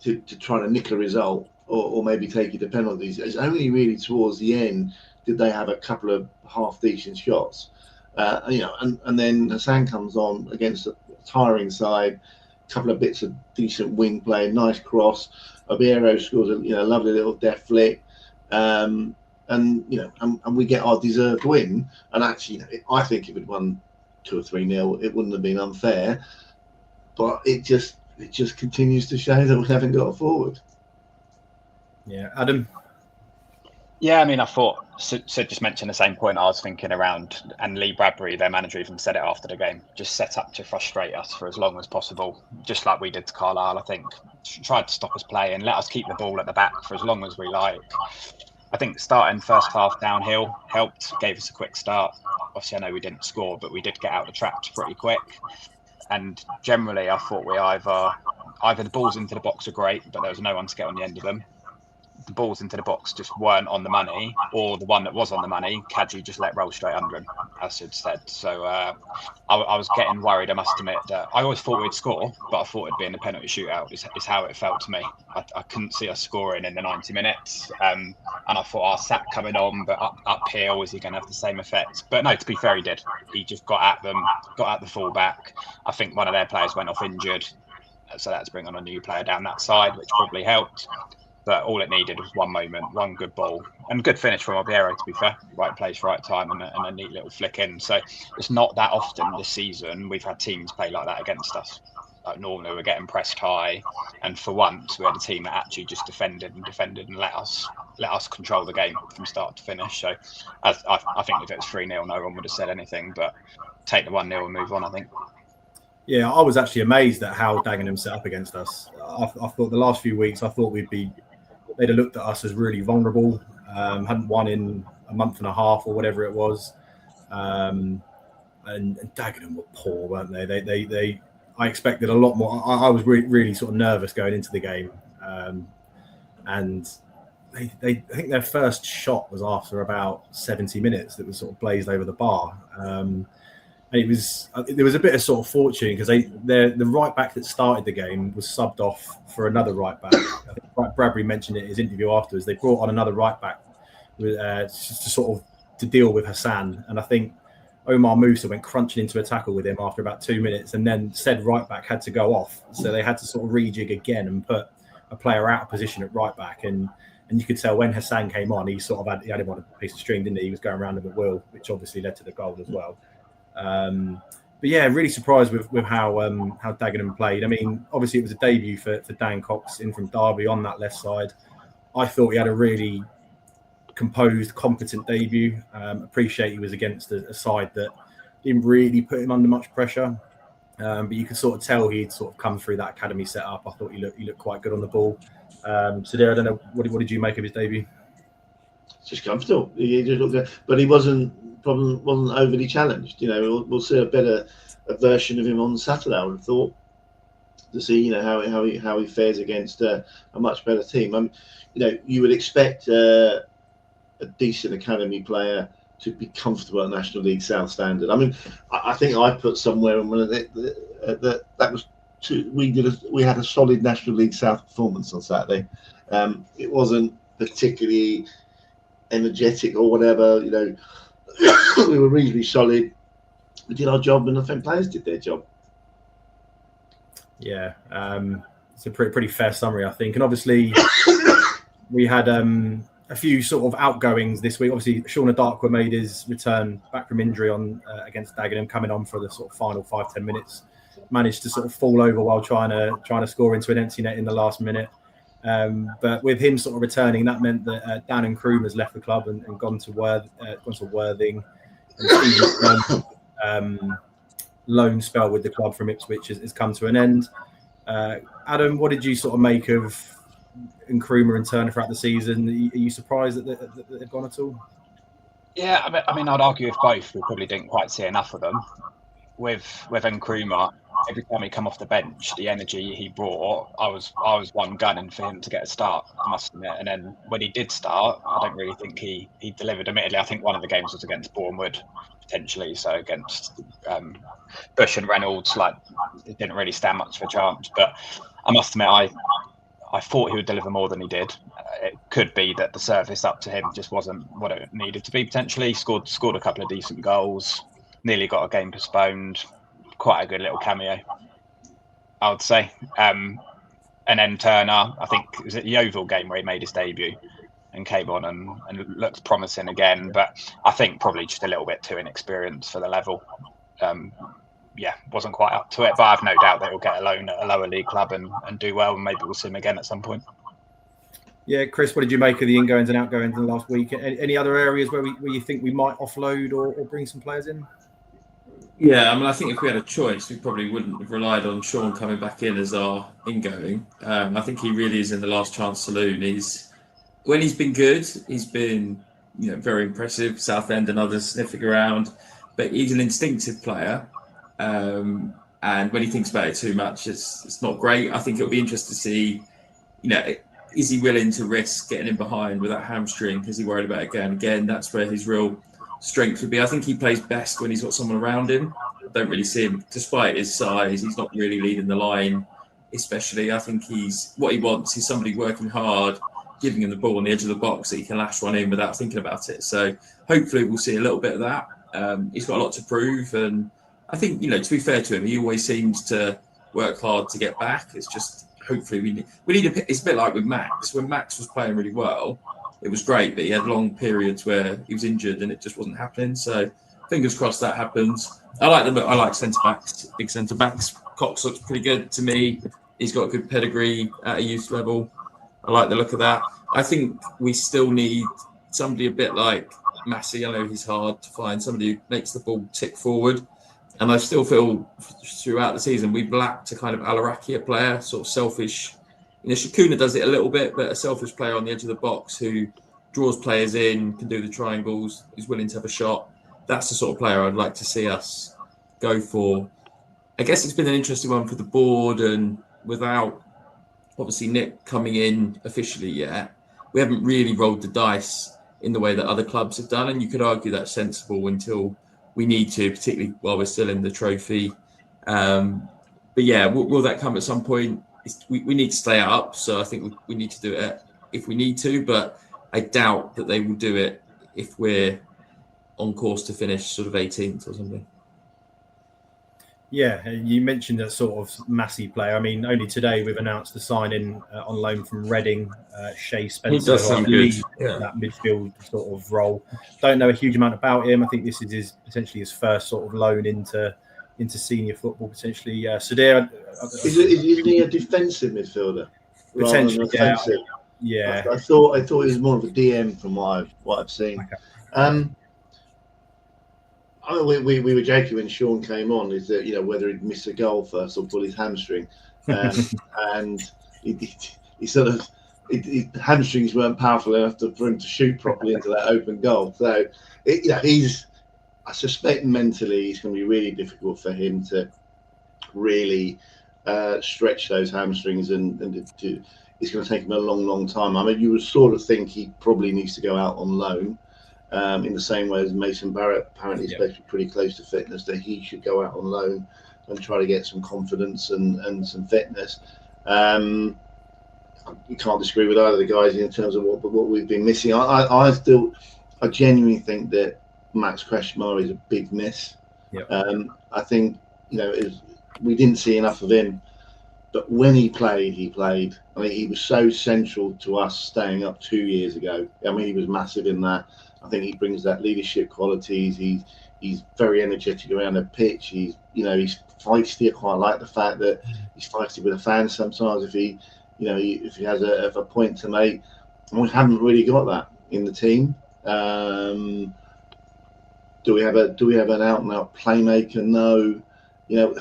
to try to nick a result or maybe take it to penalties. It's only really towards the end did they have a couple of half-decent shots. And then Hassan comes on against a tiring side. Couple of bits of decent wing play, nice cross. Obiero scores a lovely little deft flick, and we get our deserved win. And actually, I think if we'd won 2 or 3-0, it wouldn't have been unfair. But it just continues to show that we haven't got forward. Yeah, Adam. Yeah, I mean, I thought Sid just mentioned the same point I was thinking around, and Lee Bradbury, their manager, even said it after the game, just set up to frustrate us for as long as possible, just like we did to Carlisle. I think tried to stop us playing, let us keep the ball at the back for as long as we like. I think starting first half downhill helped, gave us a quick start. Obviously, I know we didn't score, but we did get out of the traps pretty quick. And generally, I thought we either the balls into the box are great, but there was no one to get on the end of them. The balls into the box just weren't on the money, or the one that was on the money, Kaji just let roll straight under him, as Sid said. So I was getting worried, I must admit, that I always thought we'd score, but I thought it'd be in a penalty shootout, is how it felt to me. I couldn't see us scoring in the 90 minutes. And I thought, Sack coming on, but uphill, is he going to have the same effect? But no, to be fair, he did. He just got at them, got at the full-back. I think one of their players went off injured, so that's bring on a new player down that side, which probably helped. But all it needed was one moment, one good ball, and good finish from Obiero, to be fair. Right place, right time, and a neat little flick in. So it's not that often this season we've had teams play like that against us. Like normally we're getting pressed high, and for once we had a team that actually just defended and let us control the game from start to finish. So I think if it was 3-0, no one would have said anything, but take the 1-0 and move on, I think. Yeah, I was actually amazed at how Dagenham set up against us. I thought the last few weeks, they'd have looked at us as really vulnerable, hadn't won in a month and a half or whatever it was. And Dagenham were poor, weren't they? I expected a lot more. I was really sort of nervous going into the game. And I think their first shot was after about 70 minutes that was sort of blazed over the bar. And there was a bit of sort of fortune because the right back that started the game was subbed off for another right back. I think Bradbury mentioned it in his interview afterwards. They brought on another right back to deal with Hassan, and I think Omar Musa went crunching into a tackle with him after about 2 minutes, and then said right back had to go off, so they had to sort of rejig again and put a player out of position at right back, and you could tell when Hassan came on, he had him on a piece of string, didn't he? He was going around him at will, which obviously led to the goal as well. But yeah, really surprised with how Dagenham played. I mean, obviously it was a debut for Dan Cox in from Derby on that left side. I thought he had a really composed, competent debut. Appreciate he was against a side that didn't really put him under much pressure, but you could sort of tell he'd sort of come through that academy setup. I thought he looked quite good on the ball. So there, I don't know, what did you make of his debut? Just comfortable. He just looked good, but he wasn't overly challenged. You know, we'll see a version of him on Saturday, I would have thought, to see how he fares against a much better team. You would expect a decent academy player to be comfortable at National League South standard. I mean, I think I put somewhere in one of that was we had a solid National League South performance on Saturday. It wasn't particularly energetic or whatever. You know, we were reasonably solid. We did our job, and I think players did their job. Yeah, it's a pretty fair summary, I think. And obviously, we had a few sort of outgoings this week. Obviously, Shauna Darkwa made his return back from injury on against Dagenham, coming on for the sort of final 5-10 minutes. Managed to sort of fall over while trying to score into an empty net in the last minute. But with him sort of returning, that meant that Dan and Kroom has left the club and gone to Worthing. And loan spell with the club from Ipswich has come to an end. Adam, what did you sort of make of Nkrumah and Turner throughout the season? Are you surprised that they've gone at all? Yeah, I mean, I'd argue if both, we probably didn't quite see enough of them. With Nkrumah, every time he come off the bench, the energy he brought, I was one gunning for him to get a start, I must admit. And then when he did start, I don't really think he delivered. Admittedly, I think one of the games was against Bournemouth, potentially. So against Bush and Reynolds, it didn't really stand much of a chance. But I must admit, I thought he would deliver more than he did. It could be that the service up to him just wasn't what it needed to be. Potentially scored a couple of decent goals. Nearly got a game postponed. Quite a good little cameo, I would say. And then Turner, I think it was at the Yeovil game where he made his debut and came on and looked promising again. But I think probably just a little bit too inexperienced for the level. Wasn't quite up to it. But I've no doubt that he'll get a loan at a lower league club and do well. And maybe we'll see him again at some point. Yeah, Chris, what did you make of the ingoings and outgoings in the last week? Any other areas where you think we might offload or bring some players in? Yeah, I mean, I think if we had a choice, we probably wouldn't have relied on Sean coming back in as our ingoing. I think he really is in the last chance saloon. When he's been good, he's been very impressive. Southend and others sniffing around, but he's an instinctive player. And when he thinks about it too much, it's not great. I think it'll be interesting to see, is he willing to risk getting in behind with that hamstring? Is he worried about it again? Again, that's where his real strength would be. I think he plays best when he's got someone around him. I don't really see him, despite his size, he's not really leading the line, especially. I think what he wants is somebody working hard, giving him the ball on the edge of the box that he can lash one in without thinking about it. So hopefully we'll see a little bit of that. He's got a lot to prove, and I think, to be fair to him, he always seems to work hard to get back. It's just hopefully we need it's a bit like with Max. When Max was playing really well, it was great, but he had long periods where he was injured and it just wasn't happening. So fingers crossed that happens. I like centre backs, big centre backs. Cox looks pretty good to me. He's got a good pedigree at a youth level. I like the look of that. I think we still need somebody a bit like Massey. I know he's hard to find, somebody who makes the ball tick forward. And I still feel throughout the season we've lacked a kind of Alarakia player, sort of selfish. Shakuna does it a little bit, but a selfish player on the edge of the box who draws players in, can do the triangles, is willing to have a shot. That's the sort of player I'd like to see us go for. I guess it's been an interesting one for the board, and without obviously Nick coming in officially yet, we haven't really rolled the dice in the way that other clubs have done. And you could argue that's sensible until we need to, particularly while we're still in the trophy. But yeah, will that come at some point? We need to stay up, so I think we need to do it if we need to, but I doubt that they will do it if we're on course to finish sort of 18th or something. Yeah, you mentioned a sort of Massey player. I mean, only today we've announced the signing on loan from Reading, Shea Spencer. He does sound good. Yeah. That midfield sort of role. Don't know a huge amount about him. I think this is potentially his first sort of loan into senior football. Potentially, Sudhir. Isn't he a defensive midfielder? Potentially, yeah. I thought he was more of a DM from what I've seen. Okay. I mean, we were joking when Sean came on, is that, you know, whether he'd miss a goal first or pull his hamstring, and he sort of his hamstrings weren't powerful enough for him to shoot properly into that open goal. So, I suspect mentally it's going to be really difficult for him to really stretch those hamstrings, and it's going to take him a long time. I mean, you would sort of think he probably needs to go out on loan. In the same way as Mason Barrett apparently is supposed to be pretty close to fitness, that he should go out on loan and try to get some confidence and some fitness. You can't disagree with either of the guys in terms of what we've been missing. I genuinely think that Max Kreshmar is a big miss. Yep. I think, you know, we didn't see enough of him, but when he played. I mean, he was so central to us staying up 2 years ago. I mean, he was massive in that. I think he brings that leadership qualities. He's very energetic around the pitch. He's feisty. I quite like the fact that he's feisty with the fans sometimes if he has a point to make. And we haven't really got that in the team. Do we have an out and out playmaker? No. You know,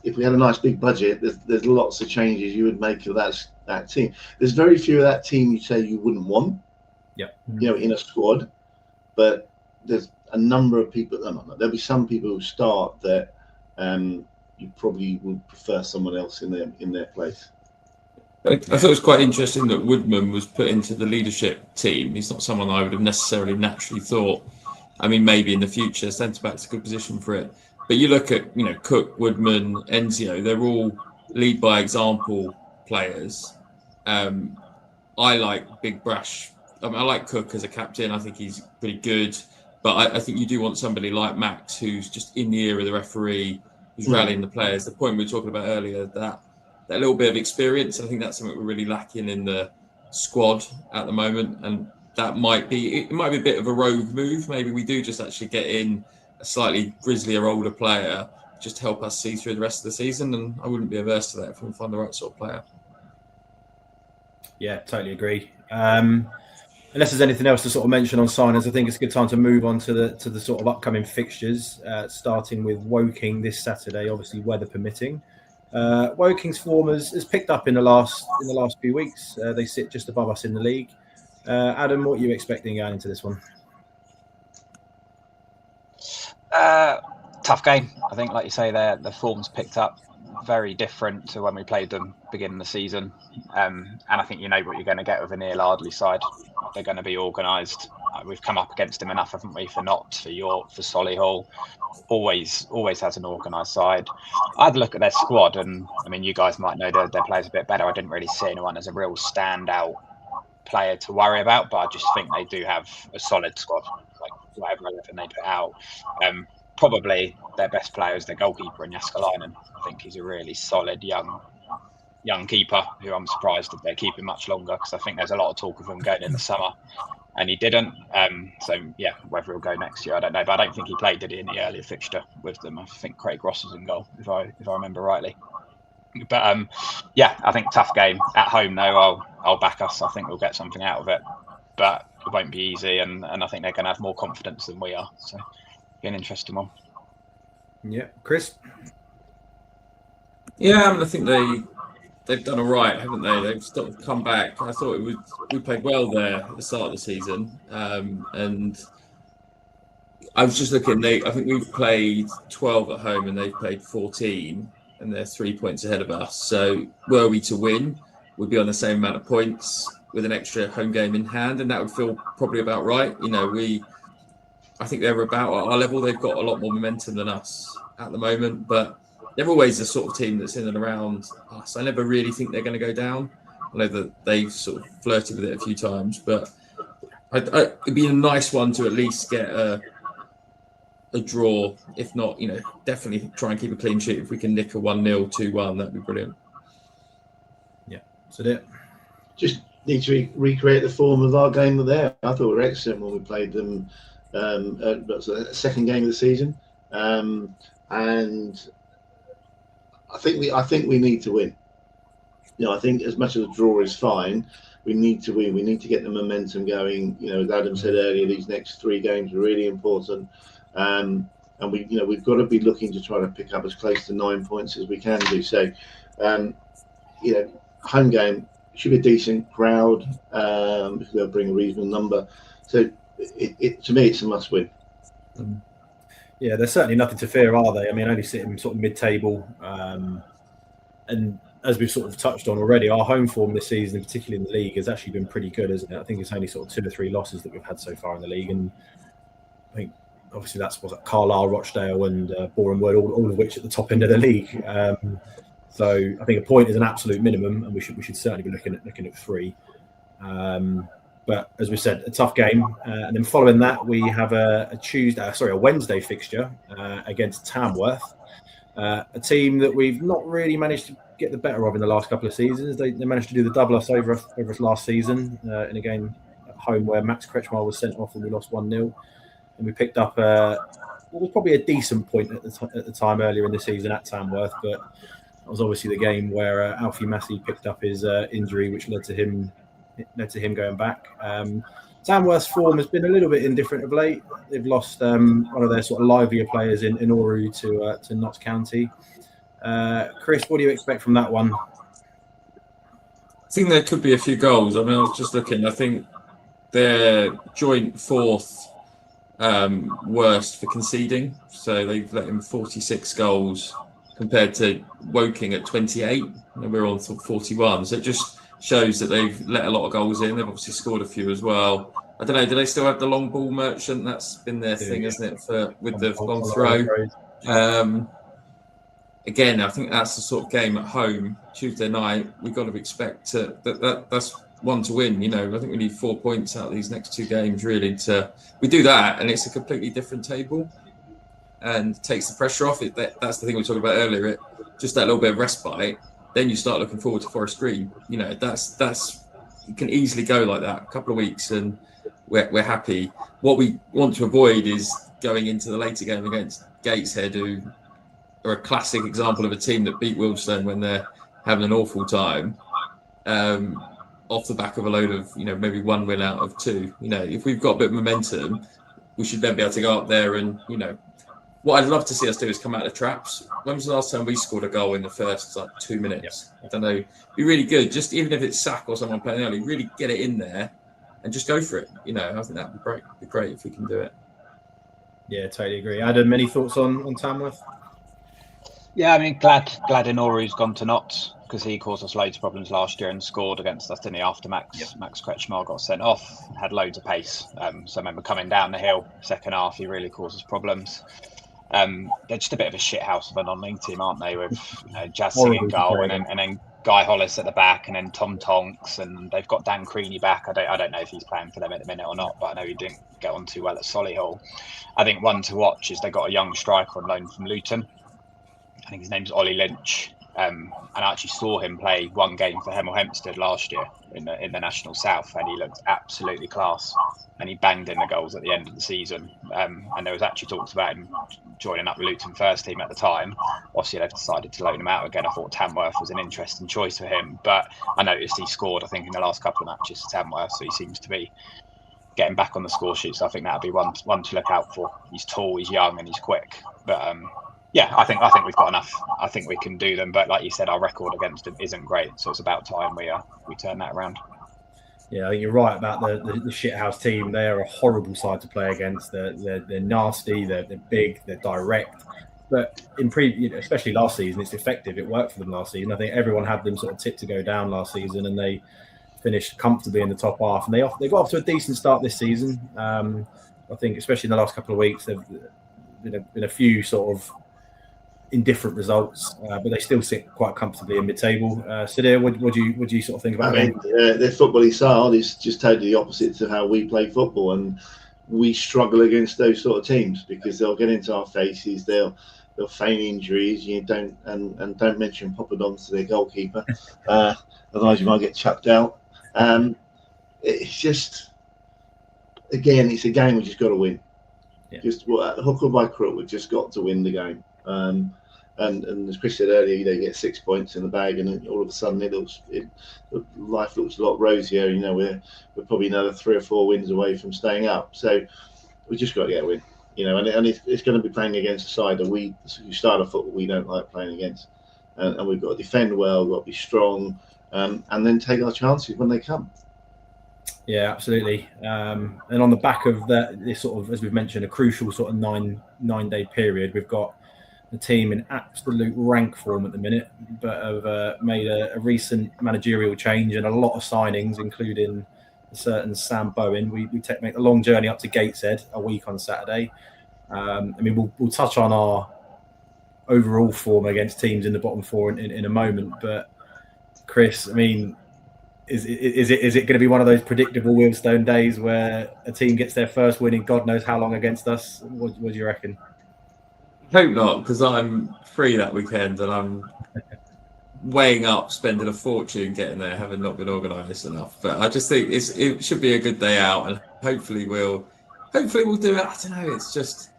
if we had a nice big budget, there's lots of changes you would make of that team. There's very few of that team you say you wouldn't want. Yeah, you know, in a squad, but there's a number of people. There'll be some people who start that you probably would prefer someone else in their place. I thought it was quite interesting that Woodman was put into the leadership team. He's not someone I would have necessarily naturally thought. I mean, maybe in the future, centre back's a good position for it. But you look at, you know, Cook, Woodman, Enzio. They're all lead by example players. I like big brash. I mean, I like Cook as a captain. I think he's pretty good. But I think you do want somebody like Max, who's just in the ear of the referee, who's rallying the players. The point we were talking about earlier, that little bit of experience, I think that's something we're really lacking in the squad at the moment. And that might be a bit of a rogue move. Maybe we do just actually get in a slightly grislier, older player, just to help us see through the rest of the season. And I wouldn't be averse to that if we can find the right sort of player. Yeah, totally agree. Unless there's anything else to sort of mention on signings, I think it's a good time to move on to the sort of upcoming fixtures, starting with Woking this Saturday, obviously weather permitting. Woking's form has picked up in the last few weeks. They sit just above us in the league. Adam, what are you expecting going into this one? Tough game. I think, like you say, the form's picked up. Very different to when we played them beginning of the season, and I think you know what you're going to get with a Neil Ardley side. They're going to be organised. We've come up against him enough, haven't we? For Notts, for York, for Solihull, always has an organised side. I had a look at their squad, and I mean, you guys might know their players a bit better. I didn't really see anyone as a real standout player to worry about, but I just think they do have a solid squad. Like whatever 11 they put out. Probably their best player is their goalkeeper in Jaskalainen. I think he's a really solid young keeper who I'm surprised that they're keeping much longer, because I think there's a lot of talk of him going in the summer and he didn't. So yeah, whether he'll go next year, I don't know. But I don't think he played, did he, in the earlier fixture with them? I think Craig Ross was in goal, if I remember rightly. But yeah, I think tough game at home though. I'll back us. I think we'll get something out of it, but it won't be easy, and I think they're going to have more confidence than we are. So be an interesting one. Yeah, Chris. Yeah, I mean, I think they've done all right, haven't they? They've sort of come back. I thought we played well there at the start of the season, and I was just looking. I think we've played 12 at home and they've played 14, and they're 3 points ahead of us. So were we to win, we'd be on the same amount of points with an extra home game in hand, and that would feel probably about right. You know, I think they're about at our level. They've got a lot more momentum than us at the moment, but they're always the sort of team that's in and around us. I never really think they're going to go down. I know that they've sort of flirted with it a few times, but it'd be a nice one to at least get a draw. If not, definitely try and keep a clean sheet. If we can nick a 1-0, 2-1, that'd be brilliant. Yeah, so it. Just need to recreate the form of our game there. I thought we were excellent when we played them at the second game of the season, and I think we need to win. I think as much as a draw is fine, we need to win. We need to get the momentum going. As Adam said earlier, these next 3 games are really important, and we've got to be looking to try to pick up as close to 9 points as we can do. So, home game should be a decent crowd. Because they'll bring a reasonable number. So, to me, it's a must win. Yeah, there's certainly nothing to fear, are they? I mean, only sitting sort of mid-table, and as we've sort of touched on already, our home form this season, particularly in the league, has actually been pretty good, isn't it? I think it's only sort of 2 or 3 losses that we've had so far in the league, and I think obviously that's Carlisle, Rochdale, and Boreham Wood, all of which at the top end of the league. So I think a point is an absolute minimum, and we should certainly be looking at 3. But as we said, a tough game, and then following that we have a Wednesday fixture against Tamworth, a team that we've not really managed to get the better of in the last couple of seasons. They managed to do the double us over us last season in a game at home where Max Kretschmar was sent off and we lost 1-0, and we picked up what was probably a decent point at the time earlier in the season at Tamworth, but that was obviously the game where Alfie Massey picked up his injury, which led to him going back. Tamworth's form has been a little bit indifferent of late. They've lost one of their sort of livelier players in Oru to Notts County. Chris, what do you expect from that one? I think there could be a few goals. I mean, I was just looking. I think they're joint 4th worst for conceding. So they've let in 46 goals compared to Woking at 28. And we're on 41. So it just shows that they've let a lot of goals in. They've obviously scored a few as well. I don't know. Do they still have the long ball merchant? That's been their thing, isn't it? With the long throw. Again, I think that's the sort of game at home Tuesday night. We've got to expect that's one to win. I think we need 4 points out of these next 2 games really. We do that, and it's a completely different table, and takes the pressure off. That's the thing we talked about earlier. Just that little bit of respite. Then you start looking forward to Forest Green. That's it can easily go like that. A couple of weeks and we're happy. What we want to avoid is going into the later game against Gateshead, who are a classic example of a team that beat Wealdstone when they're having an awful time, off the back of a load of maybe 1 win out of 2. If we've got a bit of momentum, we should then be able to go up there and what I'd love to see us do is come out of the traps. When was the last time we scored a goal in the first 2 minutes? I don't know. Be really good. Just even if it's Sack or someone playing early, really get it in there and just go for it. I think that'd be great. It'd be great if we can do it. Yeah, totally agree. Adam, any thoughts on Tamworth? Yeah, I mean, glad Inoru's gone to Notts, because he caused us loads of problems last year and scored against us, didn't he? After Max Kretschmar got sent off, had loads of pace. So I remember coming down the hill, second half, he really caused us problems. They're just a bit of a shithouse of a non-league team, aren't they? With Jazz singing goal and then Guy Hollis at the back, and then Tom Tonks, and they've got Dan Creaney back. I don't know if he's playing for them at the minute or not, but I know he didn't get on too well at Solihull. I think one to watch is they got a young striker on loan from Luton. I think his name's Ollie Lynch. And I actually saw him play 1 game for Hemel Hempstead last year in the National South, and he looked absolutely class. And he banged in the goals at the end of the season. And there was actually talks about him joining up the Luton first team at the time. Obviously, they've decided to loan him out again. I thought Tamworth was an interesting choice for him, but I noticed he scored, I think, in the last couple of matches for Tamworth, so he seems to be getting back on the score sheet. So I think that'll be one to look out for. He's tall, he's young, and he's quick. But yeah, I think we've got enough. I think we can do them. But like you said, our record against them isn't great, so it's about time we turn that around. Yeah, I think you're right about the shithouse team. They are a horrible side to play against. They're nasty. They're big. They're direct. But especially last season, it's effective. It worked for them last season. I think everyone had them sort of tipped to go down last season, and they finished comfortably in the top half. And they got off to a decent start this season. I think, especially in the last couple of weeks, there've been a few sort of indifferent results, but they still sit quite comfortably in mid-table. Sudhir, what do you sort of think about I them? mean, their footballing style is just totally opposite to how we play football, and we struggle against those sort of teams because they'll get into our faces, they'll feign injuries. You don't mention Poppadom to their goalkeeper, otherwise you might get chucked out. It's just, again, it's a game we just got to win. Yeah. Just hook or by crook, we've just got to win the game. And as Chris said earlier, they get 6 points in the bag, and all of a sudden life looks a lot rosier. We're probably another 3 or 4 wins away from staying up. So we just got to get a win. And it's going to be playing against a side that who start a football we don't like playing against, and we've got to defend well, we've got to be strong, and then take our chances when they come. Yeah, absolutely. And on the back of that, this sort of, as we've mentioned, a crucial sort of nine-day period, we've got the team in absolute rank form at the minute, but have made a recent managerial change and a lot of signings, including a certain Sam Bowen. We make the long journey up to Gateshead a week on Saturday. I mean, we'll touch on our overall form against teams in the bottom 4 in a moment, but Chris, I mean, is it going to be one of those predictable Wealdstone days where a team gets their first win in God knows how long against us? What do you reckon? Hope not, because I'm free that weekend and I'm weighing up spending a fortune getting there, having not been organised enough. But I just think it should be a good day out, and hopefully we'll do it. I don't know. It's just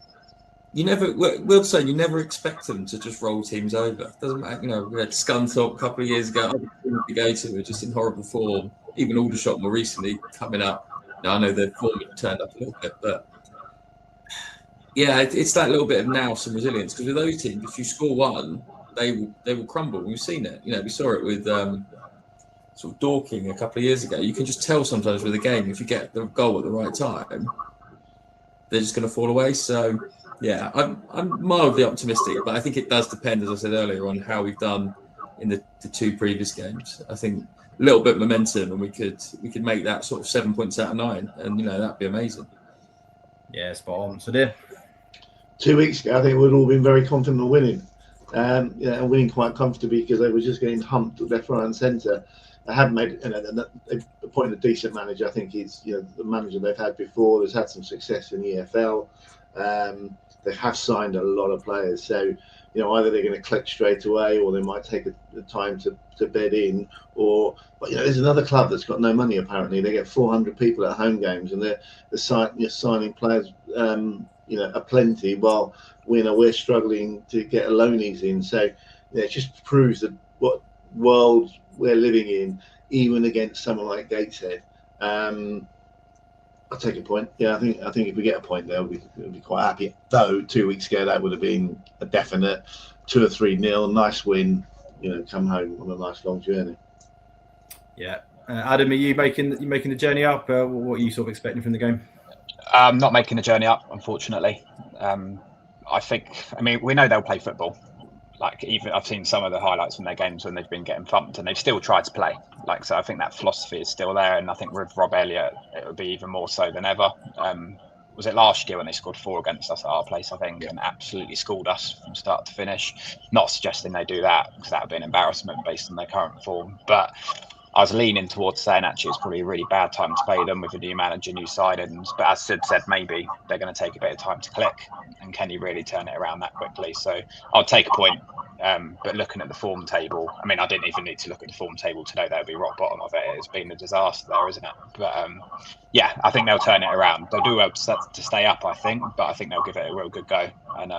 you never expect them to just roll teams over. It doesn't matter. We had Scunthorpe a couple of years ago. Other teams we go to were just in horrible form. Even Aldershot more recently coming up. Now I know their form turned up a little bit, but. Yeah, it's that little bit of nous and resilience, because with those teams, if you score one, they will crumble. We've seen it. We saw it with sort of Dorking a couple of years ago. You can just tell sometimes with a game, if you get the goal at the right time, they're just going to fall away. So yeah, I'm mildly optimistic, but I think it does depend, as I said earlier, on how we've done in the 2 previous games. I think a little bit of momentum, and we could make that sort of 7 points out of 9, and that'd be amazing. Yeah, spot on. So there. 2 weeks ago, I think we'd all been very confident of winning, and winning quite comfortably because they were just getting humped left, right, and centre. They haven't made, they've appointed a decent manager. I think he's, the manager they've had before. There's had some success in the EFL. They have signed a lot of players, so either they're going to click straight away, or they might take the time to bed in. But there's another club that's got no money. Apparently, they get 400 people at home games, and they're signing players. Aplenty, while we're struggling to get a loanies in. So it just proves that what world we're living in, even against someone like Gateshead. I'll take a point. Yeah, I think if we get a point there, we'll be quite happy. Though 2 weeks ago that would have been a definite 2 or 3-0, nice win. Come home on a nice long journey. Yeah, Adam, are you making the journey up? What are you sort of expecting from the game? Not making the journey up, unfortunately. I mean, we know they'll play football. Like, even I've seen some of the highlights from their games when they've been getting thumped, and they've still tried to play. So I think that philosophy is still there, and I think with Rob Elliott, it would be even more so than ever. Was it last year when they scored 4 against us at our place, I think, and absolutely schooled us from start to finish? Not suggesting they do that, because that would be an embarrassment based on their current form, but I was leaning towards saying actually it's probably a really bad time to play them with a new manager, new signings. But as Sid said, maybe they're going to take a bit of time to click, and can you really turn it around that quickly? So I'll take a point. But looking at the form table, I mean, I didn't even need to look at the form table to know they'll be rock bottom of it. It's been a disaster there, isn't it? But yeah, I think they'll turn it around. They'll do well to stay up, I think, but I think they'll give it a real good go. And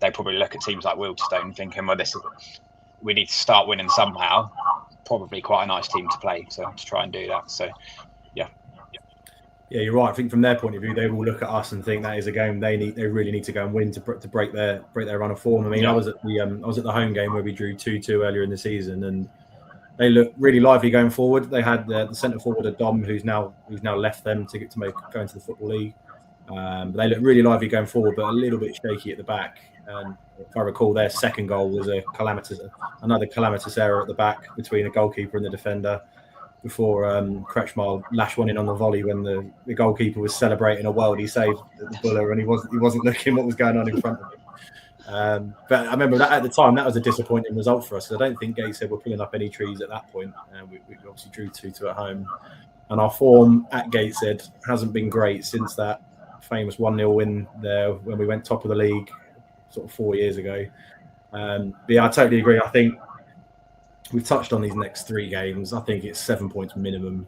they probably look at teams like Wealdstone thinking, well, we need to start winning somehow. Probably quite a nice team to play to try and do that. So yeah, you're right. I think from their point of view, they will look at us and think that is a game they really need to go and win to break their run of form. I mean, I was at the home game where we drew 2-2 earlier in the season, and they look really lively going forward. They had the centre forward, Dom, who's now left them to go into the Football League. But they look really lively going forward, but a little bit shaky at the back. And if I recall, their second goal was another calamitous error at the back between the goalkeeper and the defender. Kretschmar lashed one in on the volley when the goalkeeper was celebrating a worldie save at the Buller, and he wasn't looking what was going on in front of him. But I remember that at the time, that was a disappointing result for us. I don't think Gateshead were pulling up any trees at that point. We obviously drew 2-2 at home. And our form at Gateshead hasn't been great since that famous 1-0 win there when we went top of the league sort of 4 years ago. But yeah, I totally agree. I think we've touched on these next 3 games. I think it's 7 points minimum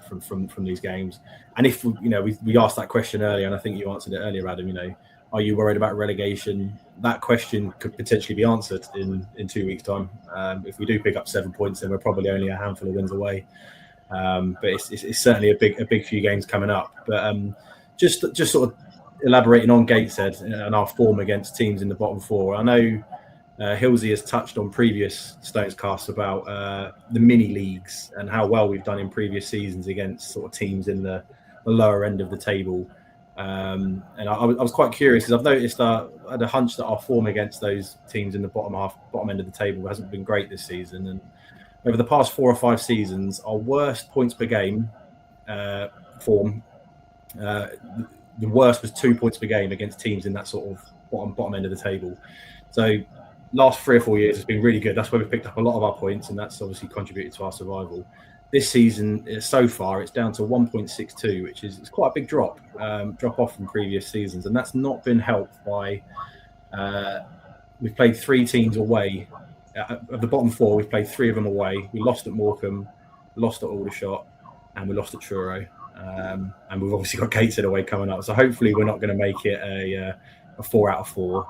from these games. And if we asked that question earlier, and I think you answered it earlier, Adam. Are you worried about relegation? That question could potentially be answered in 2 weeks' time. If we do pick up 7 points, then we're probably only a handful of wins away. But it's certainly a big few games coming up. But just sort of elaborating on Gateshead and our form against teams in the bottom 4. I know Hilsey has touched on previous StonesCasts about the mini leagues and how well we've done in previous seasons against sort of teams in the lower end of the table. And I was quite curious because I've noticed I had a hunch that our form against those teams in the bottom end of the table hasn't been great this season. And over the past 4 or 5 seasons, our worst points per game form, the worst was 2 points per game against teams in that sort of bottom end of the table. So last 3 or 4 years has been really good. That's where we've picked up a lot of our points, and that's obviously contributed to our survival. This season, so far, it's down to 1.62, which is quite a big drop off from previous seasons, and that's not been helped by. We've played 3 teams away. Of the bottom 4, we've played 3 of them away. We lost at Morecambe, lost at Aldershot, and we lost at Truro. And we've obviously got Gateshead away coming up. So hopefully we're not going to make it a 4 out of 4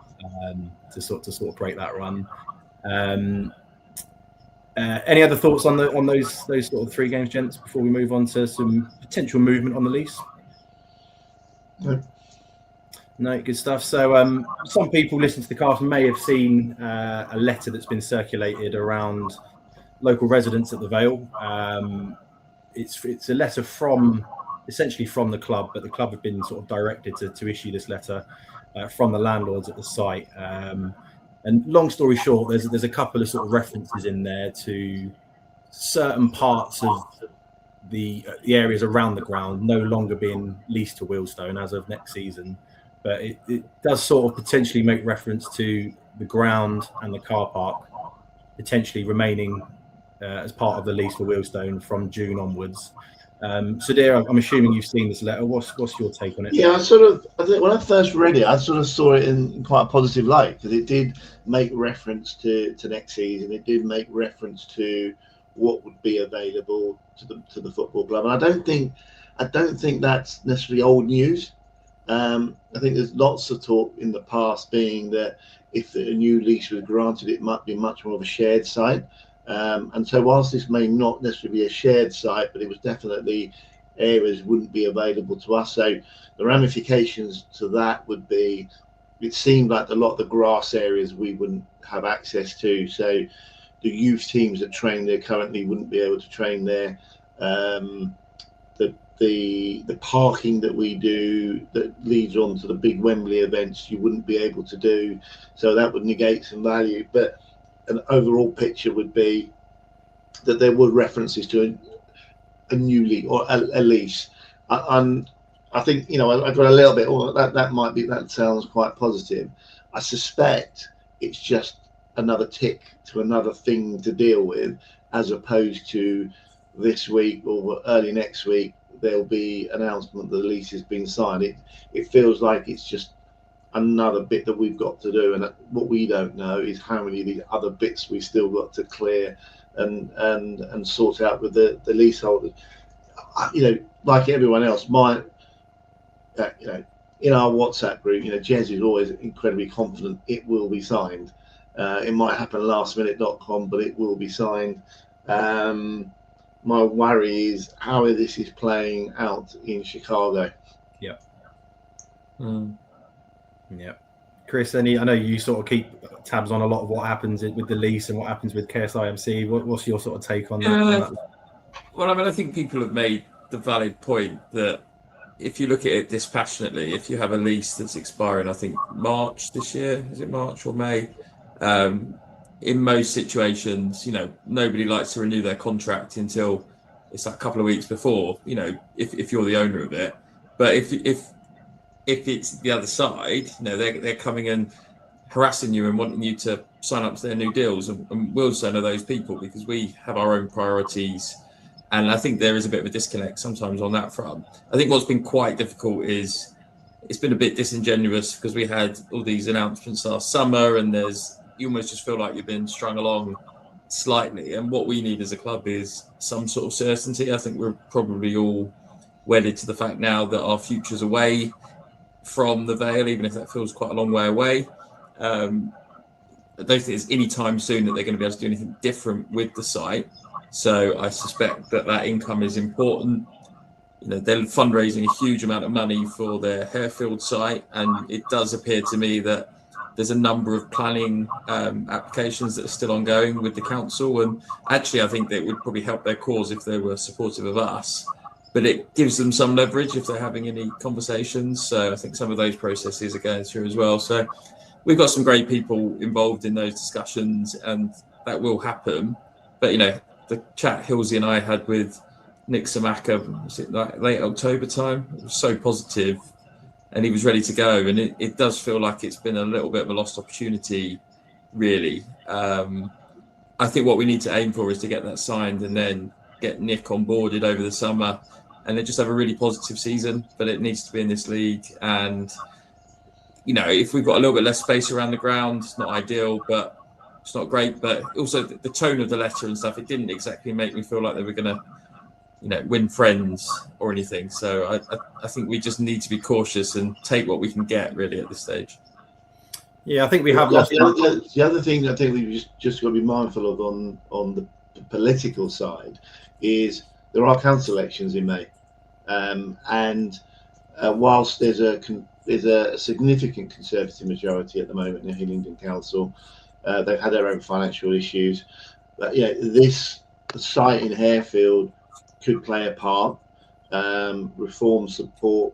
to sort of break that run. Any other thoughts on those sort of 3 games, gents, before we move on to some potential movement on the lease? No, good stuff. So some people listening to the cast may have seen a letter that's been circulated around local residents at the Vale. It's a letter essentially from the club, but the club have been sort of directed to issue this letter from the landlords at the site. And long story short, there's a couple of sort of references in there to certain parts of the areas around the ground no longer being leased to Wealdstone as of next season. But it does sort of potentially make reference to the ground and the car park potentially remaining as part of the lease for Wealdstone from June onwards. Sudhir, I'm assuming you've seen this letter. What's your take on it? Yeah, I think when I first read it, I sort of saw it in quite a positive light because it did make reference to next season. It did make reference to what would be available to the football club, and I don't think that's necessarily old news. I think there's lots of talk in the past being that if a new lease was granted, it might be much more of a shared site. And so whilst this may not necessarily be a shared site, but it was definitely areas wouldn't be available to us. So the ramifications to that would be, it seemed like a lot of the grass areas we wouldn't have access to. So the youth teams that train there currently wouldn't be able to train there. The parking that we do that leads on to the big Wembley events, you wouldn't be able to do. So that would negate some value. But an overall picture would be that there were references to a new lease or a lease. I think, I've got a little bit, that sounds quite positive. I suspect it's just another tick to another thing to deal with, as opposed to this week or early next week, there'll be announcement that the lease has been signed. It feels like it's just another bit that we've got to do, and what we don't know is how many of these other bits we still got to clear and sort out with the leaseholders. Like everyone else, in our WhatsApp group, Jez is always incredibly confident it will be signed. It might happen lastminute.com, but it will be signed. My worry is how this is playing out in Chicago. Yeah. Yeah. Chris, I know you sort of keep tabs on a lot of what happens with the lease and what happens with KSIMC. What's your sort of take on that? Well, I think people have made the valid point that if you look at it dispassionately, if you have a lease that's expiring, I think March this year, is it March or May? In most situations, nobody likes to renew their contract until it's like a couple of weeks before, if you're the owner of it. But if it's the other side, they're coming and harassing you and wanting you to sign up to their new deals, and we'll also know those people because we have our own priorities. And I think there is a bit of a disconnect sometimes on that front. I think what's been quite difficult is it's been a bit disingenuous because we had all these announcements last summer, and you almost just feel like you've been strung along slightly. And what we need as a club is some sort of certainty. I think we're probably all wedded to the fact now that our future's away from the Vale, even if that feels quite a long way away. I don't think there's any time soon that they're going to be able to do anything different with the site. So I suspect that income is important. They're fundraising a huge amount of money for their Harefield site, and it does appear to me that there's a number of planning applications that are still ongoing with the council. And actually, I think that it would probably help their cause if they were supportive of us. But it gives them some leverage if they're having any conversations. So I think some of those processes are going through as well. So we've got some great people involved in those discussions, and that will happen. But, the chat Hilsey and I had with Nick Samaka, was it like late October time? It was so positive, and he was ready to go. And it does feel like it's been a little bit of a lost opportunity, really. I think what we need to aim for is to get that signed and then get Nick onboarded over the summer, and then just have a really positive season. But it needs to be in this league. And, if we've got a little bit less space around the ground, it's not ideal, but it's not great. But also the tone of the letter and stuff, it didn't exactly make me feel like they were going to, win friends or anything. So I think we just need to be cautious and take what we can get, really, at this stage. Yeah, I think we have lost. The other thing I think we've just got to be mindful of on the political side is there are council elections in May, and whilst there's a significant Conservative majority at the moment in Hillingdon Council, they've had their own financial issues. But this site in Harefield could play a part. Reform support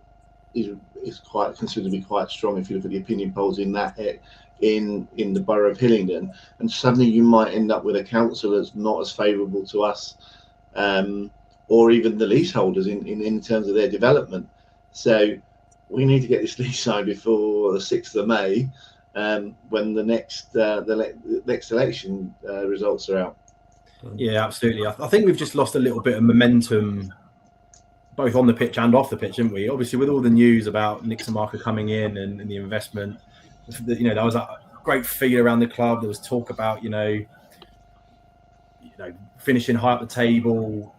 is quite considered to be quite strong if you look at the opinion polls in the borough of Hillingdon, and suddenly you might end up with a council that's not as favourable to us, or even the leaseholders in terms of their development. So we need to get this lease signed before the 6th of May, when the next election results are out. Yeah, absolutely. I think we've just lost a little bit of momentum, both on the pitch and off the pitch, haven't we? Obviously, with all the news about Nick Samaka coming in and the investment, there was a great feel around the club. There was talk about, finishing high up the table,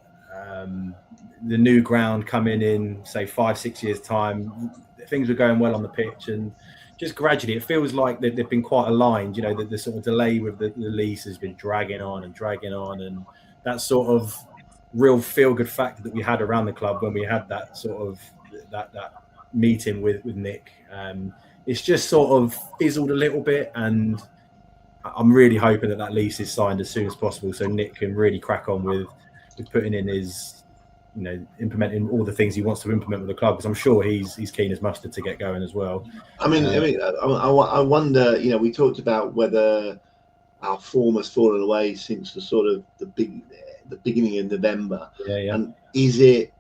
the new ground coming in, say 5-6 years time. Things were going well on the pitch, and just gradually it feels like they've been quite aligned. The sort of delay with the lease has been dragging on, and that sort of real feel-good factor that we had around the club when we had that sort of that meeting with Nick, it's just sort of fizzled a little bit. And I'm really hoping that lease is signed as soon as possible, so Nick can really crack on with putting in his, implementing all the things he wants to implement with the club, because I'm sure he's keen as mustard to get going as well. I wonder. We talked about whether our form has fallen away since the sort of the beginning of November. Yeah. And is it?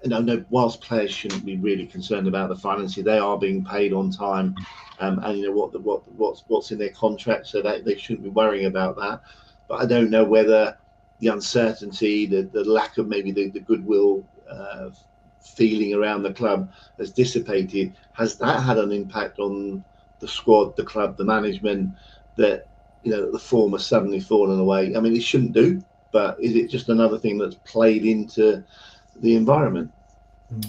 No, whilst players shouldn't be really concerned about the finances, they are being paid on time, and what's in their contract, so that they shouldn't be worrying about that. But I don't know whether the uncertainty, the lack of maybe the goodwill feeling around the club has dissipated. Has that had an impact on the squad, the club, the management, that the form has suddenly fallen away? I mean, it shouldn't do, but is it just another thing that's played into the environment?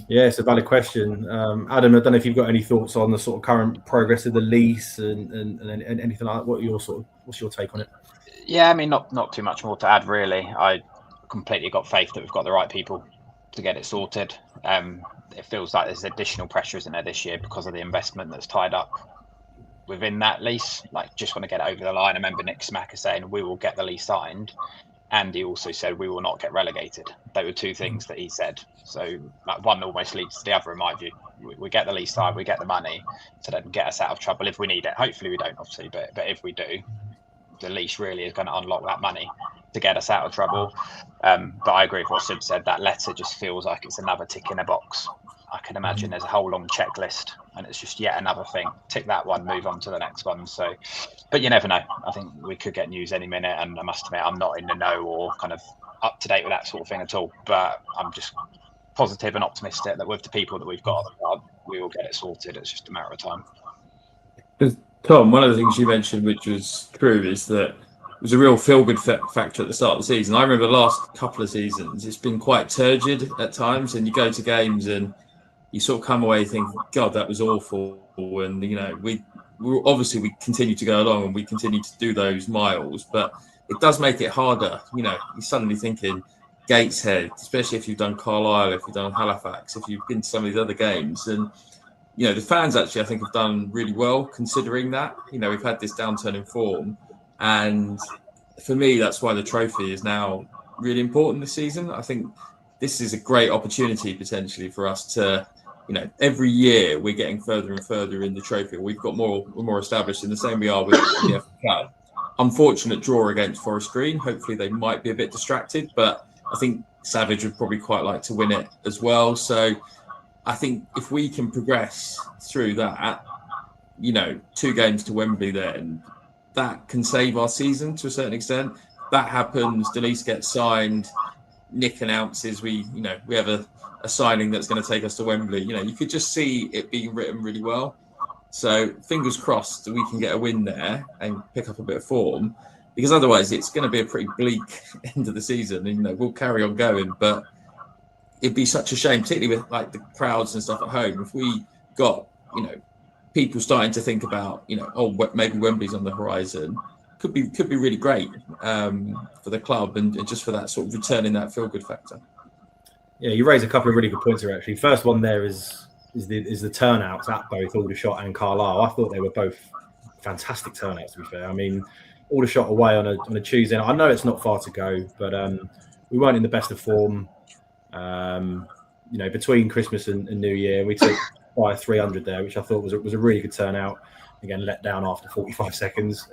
Yeah, it's a valid question. Adam, I don't know if you've got any thoughts on the sort of current progress of the lease and anything like that. What's your take on it? Yeah, I mean, not too much more to add, really. I completely got faith that we've got the right people to get it sorted. It feels like there's additional pressure, isn't there, this year because of the investment that's tied up within that lease. Like, just want to get it over the line. I remember Nick Samaka saying we will get the lease signed, and he also said we will not get relegated. They were two things that he said. So one almost leads to the other, in my view. We get the lease signed, we get the money, so that can get us out of trouble if we need it. Hopefully we don't, obviously, but if we do, the lease really is going to unlock that money. to get us out of trouble. But I agree with what Sib said. That letter just feels like it's another tick in a box. I can imagine there's a whole long checklist, and it's just yet another thing. Tick that one, move on to the next one. So, but you never know. I think we could get news any minute, and I must admit, I'm not in the know or kind of up to date with that sort of thing at all. But I'm just positive and optimistic that with the people that we've got at the club, we will get it sorted. It's just a matter of time. Tom, one of the things you mentioned, which was true, is that it was a real feel-good factor at the start of the season. I remember the last couple of seasons, it's been quite turgid at times, and you go to games and you sort of come away thinking, God, that was awful. And, you know, we obviously continue to go along and we continue to do those miles, but it does make it harder. You know, you're suddenly thinking Gateshead, especially if you've done Carlisle, if you've done Halifax, if you've been to some of these other games. And, you know, the fans actually, I think, have done really well considering that. You know, we've had this downturn in form. And for me, that's why the trophy is now really important this season. I think this is a great opportunity potentially for us to, you know, every year we're getting further and further in the trophy. We're more established in the same we are with the FA Cup. Unfortunate draw against Forest Green. Hopefully they might be a bit distracted, but I think Savage would probably quite like to win it as well. So I think if we can progress through that, you know, 2 games to Wembley, then that can save our season to a certain extent. That happens, Delise gets signed, Nick announces we have a signing that's going to take us to Wembley. You know, you could just see it being written really well. So fingers crossed that we can get a win there and pick up a bit of form, because otherwise it's going to be a pretty bleak end of the season. And, you know, we'll carry on going, but it'd be such a shame, particularly with like the crowds and stuff at home, if we got, you know, people starting to think about, you know, oh, maybe Wembley's on the horizon. Could be really great for the club and just for that sort of returning that feel good factor. Yeah, you raise a couple of really good points here. Actually, first one there is the turnouts at both Aldershot and Carlisle. I thought they were both fantastic turnouts. To be fair, I mean, Aldershot away on a Tuesday. I know it's not far to go, but we weren't in the best of form. You know, between Christmas and New Year, we took by 300 there, which I thought was a really good turnout. Again, let down after 45 seconds.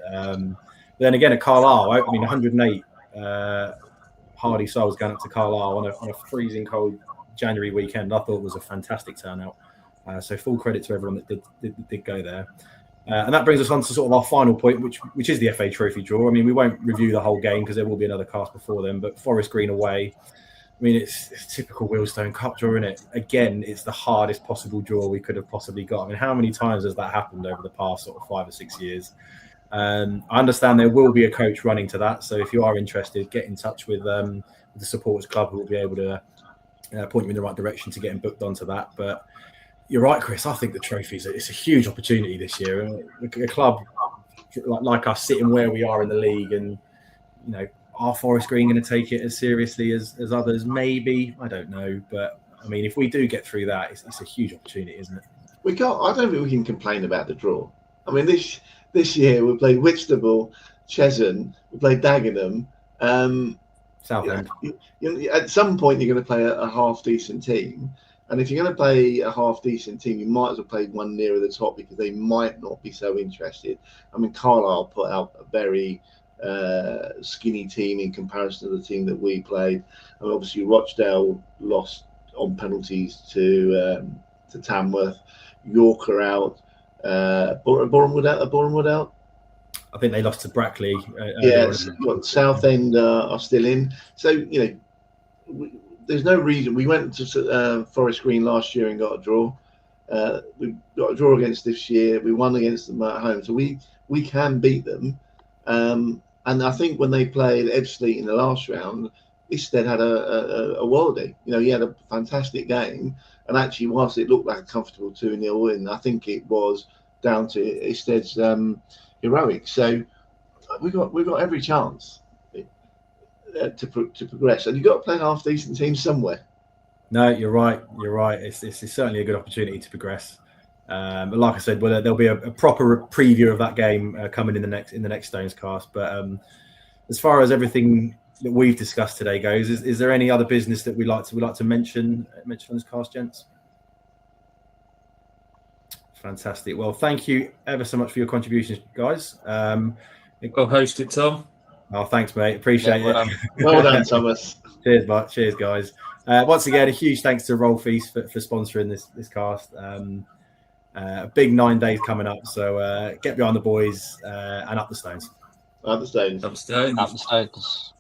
But then again at Carlisle, I mean, 108 hardy souls going up to Carlisle on a freezing cold January weekend. I thought was a fantastic turnout. So full credit to everyone that did go there. And that brings us on to sort of our final point, which is the FA Trophy draw. I mean, we won't review the whole game because there will be another cast before then. But Forest Green away. I mean, it's typical Wealdstone Cup draw, isn't it? Again, it's the hardest possible draw we could have possibly got. I mean, how many times has that happened over the past sort of 5 or 6 years? I understand there will be a coach running to that. So if you are interested, get in touch with the supporters club who will be able to point you in the right direction to getting booked onto that. But you're right, Chris. I think the trophy it's a huge opportunity this year. A club like us sitting where we are in the league, and you know, are Forest Green going to take it as seriously as others? Maybe, I don't know. But I mean, if we do get through that, it's a huge opportunity, isn't it? I don't think we can complain about the draw. I mean, this year we played Whitstable, Chesham, we played Dagenham. Southend. At some point, you're going to play a half decent team. And if you're going to play a half-decent team, you might as well play one nearer the top because they might not be so interested. I mean, Carlisle put out a very skinny team in comparison to the team that we played. And obviously, Rochdale lost on penalties to Tamworth. York are out. Bournemouth out. I think they lost to Brackley. Southend are still in. So, you know, there's no reason. We went to Forest Green last year and got a draw. We got a draw against this year. We won against them at home, so we can beat them. And I think when they played Ebbsfleet in the last round, Isted had a worldie. You know, he had a fantastic game. And actually, whilst it looked like a comfortable 2-0 win, I think it was down to Isted's heroics. So we got every chance to progress, and you've got to play half decent teams somewhere. No, you're right. It's certainly a good opportunity to progress. But like I said, well, there'll be a proper preview of that game coming in the next StonesCast. But as far as everything that we've discussed today goes, is there any other business that we'd like to mention on this cast, gents? Fantastic. Well, thank you ever so much for your contributions, guys. Well hosted, Tom. Oh, thanks, mate. Appreciate it. Well done, Thomas. Cheers, mate. Cheers, guys. Once again, a huge thanks to Roll Feast for sponsoring this cast. A big 9 days coming up, so get behind the boys and up the Stones. Up the Stones. Up the Stones.